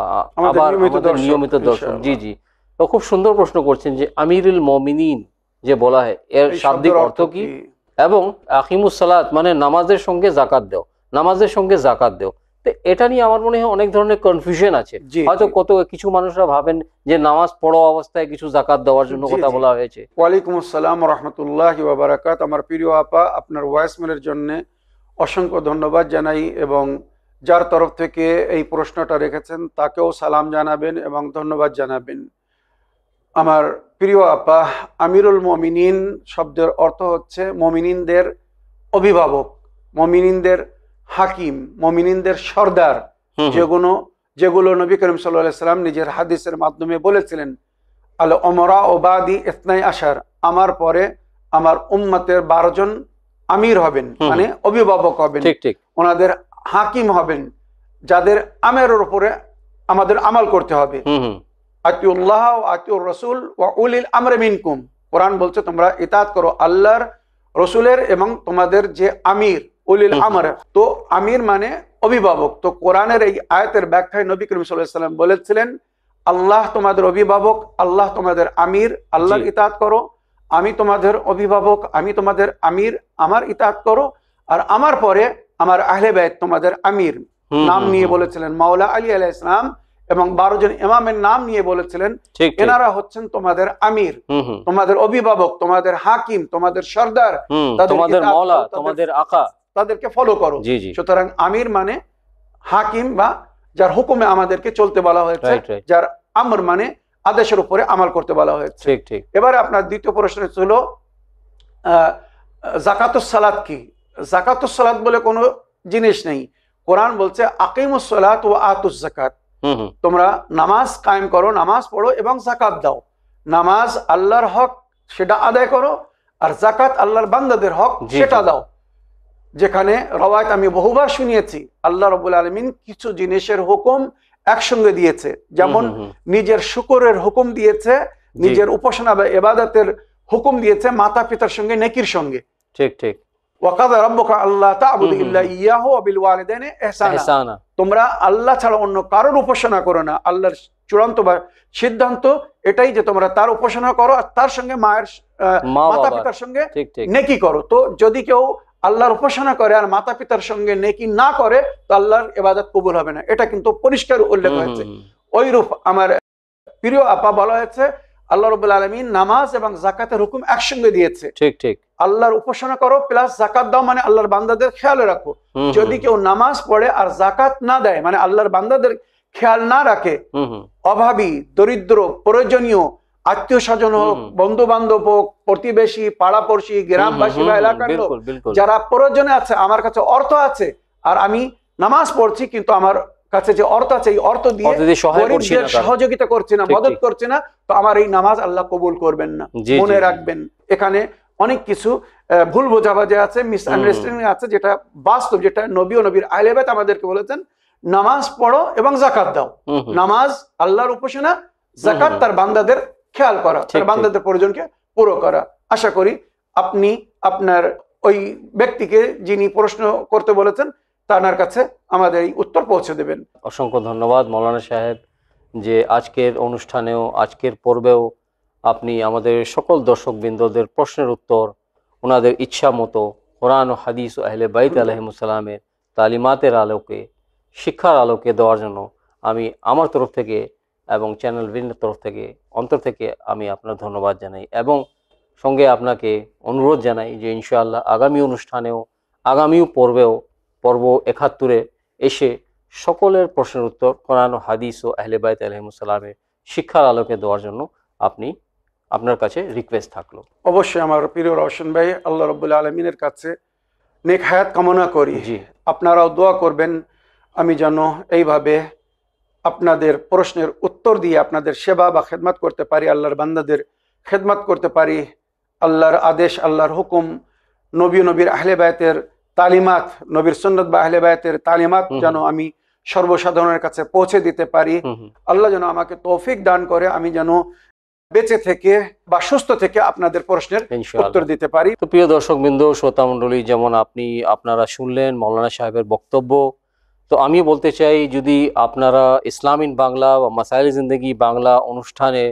আবার আমাদের নিয়মিত দর্শক, জি জি, তো খুব সুন্দর প্রশ্ন করছেন যে আমিরুল মুমিনিন যে বলা হয় এর শাব্দিক অর্থ কি, এবং আকিমুস সালাত মানে নামাজের সঙ্গে জাকাত দাও, নামাজের সঙ্গে জাকাত দাও। তো এটা নিয়ে আমার মনে হয় অনেক ধরনের কনফিউশন আছে। হয়তো কিছু মানুষরা ভাবেন যে নামাজ পড়ো অবস্থায় কিছু জাকাত দেওয়ার জন্য কথা বলা হয়েছে। ওয়ালাইকুম আসসালাম ওয়া রাহমাতুল্লাহি ওয়া বারাকাতুহু। আমার প্রিয় আপা, আপনার ভয়েসমেলের জন্য অসংখ্য ধন্যবাদ জানাই, এবং যার তরফ থেকে এই প্রশ্নটা রেখেছেন তাকেও সালাম জানাবেন এবং ধন্যবাদ জানাবেন। আমার প্রিয় আপা, আমিরুল মুমিনিন শব্দের অর্থ হচ্ছে মুমিনিনদের অভিভাবক, মুমিনিনদের হাকিম, মুমিনিনদের সর্দার, যেগুলো নবী করিম সাল্লাল্লাহু আলাইহি সাল্লাম নিজের হাদিসের মাধ্যমে বলেছিলেন, আল ওমরা ও বাদি ইসনাই আশার, আমার পরে আমার উম্মতের 12 জন আমির হবেন, মানে অভিভাবক হবেন, ওনাদের হাকিম হবেন, যাদের আমেরের উপরে আমাদের আমল করতে হবে। আতিউল্লাহ ওয়া আতিউর রাসূল ওয়া উলিল আমরি মিনকুম। কোরআন বলছে তোমরা ইতাআত করো আল্লাহর, রসুলের এবং তোমাদের যে আমির উলিল আমর। তো আমির মানে অভিভাবক। তো কোরআনের এই আয়াতের ব্যাখ্যায় নবী করিম সাল্লাল্লাহু আলাইহি ওয়াসাল্লাম বলেছিলেন, আল্লাহ তোমাদের অভিভাবক, আল্লাহ তোমাদের আমির, আল্লাহর ইতাআত করো। আমি তোমাদের অভিভাবক, আমি তোমাদের আমির, আমার ইতাআত করো। আর আমার পরে আমার আহলে বাইত তোমাদের আমির। নাম নিয়ে বলেছিলেন মাওলা আলী আলাইহিস সালাম, এবং 12 জন ইমামের নাম নিয়ে বলেছিলেন এনারা হচ্ছেন তোমাদের আমির, তোমাদের অভিভাবক, তোমাদের হাকিম, তোমাদের সর্দার, তোমাদের মাওলা, তোমাদের আকা, তাদেরকে ফলো করো। সুতরাং আমির মানে হাকিম বা যার হুকুমে আমাদেরকে চলতে বলা হয়েছে, যার আমর মানে আদেশের উপরে আমল করতে বলা হয়েছে। এবারে আপনার দ্বিতীয় প্রশ্ন ছিল যাকাতুস সালাত কি। যাকাতুস সালাত বলে কোনো জিনিস নেই। কোরআন বলছে আকিমুস সালাত ওয়া আতুজ যাকাত, তোমরা নামাজ কায়েম করো, নামাজ পড়ো এবং যাকাত দাও। নামাজ আল্লাহর হক, সেটা আদায় করো, আর যাকাত আল্লাহর বান্দাদের হক, সেটা দাও। যেখানে রওয়ায়াত আমি বহুবার শুনিয়েছি, আল্লাহ রাব্বুল আলামিন কিছু জিনিসের হুকুম একসঙ্গে দিয়েছে, যেমন নিজের শুকরের হুকুম দিয়েছে, নিজের উপাসনা বা ইবাদতের হুকুম দিয়েছে মাতা পিতার সঙ্গে নেকির সঙ্গে। ঠিক ঠিক। ওয়াকাযা রাব্বুকা আল্লা তা'বুদু ইল্লা ইয়াহু ওয়া বিল ওয়ালিদাইনি ইহসানা, তোমরা আল্লাহ ছাড়া অন্য কারোর উপাসনা করো না। আল্লাহর চূড়ান্ত সিদ্ধান্ত এটাই যে তোমরা তার উপাসনা করো, আর তার সঙ্গে মাতা পিতার সঙ্গে নেকি করো। তো যদি কেউ আল্লাহর উপাসনা করে আর মাতা পিতার সঙ্গে নেকি না করে, তো আল্লাহর ইবাদত কবুল হবে না। এটা কিন্তু পরিষ্কার উল্লেখ হয়েছে। ওইরূপ আমার প্রিয় আপা, বলা হয়েছে আল্লাহ রাব্বুল আলামিন নামাজ এবং যাকাতের হুকুম একসঙ্গে দিয়েছে। ঠিক ঠিক। আল্লাহর উপাসনা করো প্লাস যাকাত দাও, মানে আল্লাহর বান্দাদের খেয়াল রাখো। যদি কেউ নামাজ পড়ে আর যাকাত না দেয়, মানে আল্লাহর বান্দাদের খেয়াল না রাখে, অভাবী, দরিদ্র, প্রয়োজনীয় আত্মীয় স্বজন হোক, বন্ধু বান্ধব হোক, প্রতিবেশী, পাড়াপড়শি, গ্রামবাসী বা এলাকার লোক, যারা প্রয়োজনে আছে, আমার কাছে অর্থ আছে আর আমি নামাজ পড়ছি, কিন্তু আমার কাছে যে অর্থ আছে এই অর্থ দিয়ে গরিবদের সহযোগিতা করছি না, মদত করছি না, তো আমার এই নামাজ আল্লাহ কবুল করবেন না। মনে রাখবেন, এখানে অনেক কিছু ভুল বোঝাবুঝি আছে, মিসআন্ডারস্ট্যান্ডিং আছে, যেটা বাস্তব, যেটা নবী ও নবীর আহলে বাইত আমাদেরকে বলেছেন, নামাজ পড়ো এবং যাকাত দাও। নামাজ আল্লাহর উপাসনা, যাকাত তার বান্দাদের খেয়াল করা, তার বান্দাদের প্রয়োজনকে পুরো করা। আশা করি আপনি আপনার ওই ব্যক্তিকে যিনি প্রশ্ন করতে বলেছেন তার কাছে আমাদের এই উত্তর পৌঁছে দেবেন। অসংখ্য ধন্যবাদ মৌলানা সাহেব, যে আজকের অনুষ্ঠানেও আজকের পর্বেও আপনি আমাদের সকল দর্শকবৃন্দদের প্রশ্নের উত্তর ওনাদের ইচ্ছা মতো কোরআন ও হাদিস ও আহলে বাইত আলাইহিমুসসালামের তালিমাতের আলোকে, শিক্ষার আলোকে দেওয়ার জন্য আমি আমার তরফ থেকে এবং চ্যানেল ভিন্নের তরফ থেকে অন্তর থেকে আমি আপনার ধন্যবাদ জানাই, এবং সঙ্গে আপনাকে অনুরোধ জানাই যে ইনশাআল্লাহ আগামী অনুষ্ঠানেও আগামী পর্বেও পর্ব ৭১-এ এসে সকলের প্রশ্নের উত্তর কোরআন ও হাদিস ও আহলে বাইত আলাইহিমুসসালামের শিক্ষার আলোকে দেওয়ার জন্য আপনার কাছে রিকোয়েস্ট থাকলো। অবশ্যই আমার প্রিয় রওশন ভাই, আল্লাহ রাব্বুল আলামিনের কাছে নেক হায়াত কামনা করি। আপনারাও দোয়া করবেন আমি যেন এইভাবে আপনাদের প্রশ্নের উত্তর দিয়ে আপনাদের সেবা বা খেদমত করতে পারি, আল্লাহর বান্দাদের খেদমত করতে পারি, আল্লাহর আদেশ, আল্লাহর হুকুম, নবীর আহলে বায়তের তালিমাত, নবীর সুন্নাত বা আহলে বায়তের তালিমাত যেন আমি সর্বসাধারণের কাছে পৌঁছে দিতে পারি। আল্লাহ যেন আমাকে তৌফিক দান করে আমি যেন বেঁচে থেকে বা সুস্থ থেকে আপনাদের প্রশ্নের উত্তর দিতে পারি। তো প্রিয় দর্শকবৃন্দ, শ্রোতা মণ্ডলী, যেমন আপনারা শুনলেন মৌলানা সাহেবের বক্তব্য, তো আমি বলতে চাই যদি আপনারা ইসলামিন বাংলা বা মাসাইল জিন্দেগি বাংলা অনুষ্ঠানে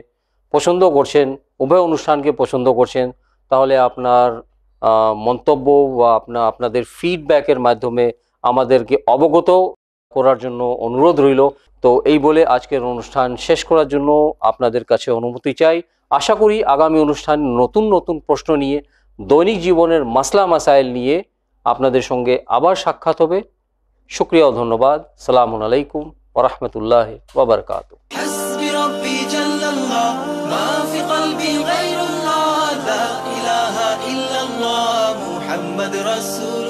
পছন্দ করছেন, উভয় অনুষ্ঠানকে পছন্দ করছেন, তাহলে আপনার মন্তব্য বা আপনাদের ফিডব্যাকের মাধ্যমে আমাদেরকে অবগত করার জন্য অনুরোধ রইল। তো এই বলে আজকের অনুষ্ঠান শেষ করার জন্য আপনাদের কাছে অনুমতি চাই। আশা করি আগামী অনুষ্ঠান নতুন নতুন প্রশ্ন নিয়ে, দৈনিক জীবনের মাসলা মাসাইল নিয়ে আপনাদের সঙ্গে আবার সাক্ষাৎ হবে। শুকরিয়া ও ধন্যবাদ। সালামুন আলাইকুম ওয়া রাহমাতুল্লাহি ওয়া বারাকাতুহু। حسبي ربي جل الله ما في قلبي غير الله لا إله إلا الله محمد رسول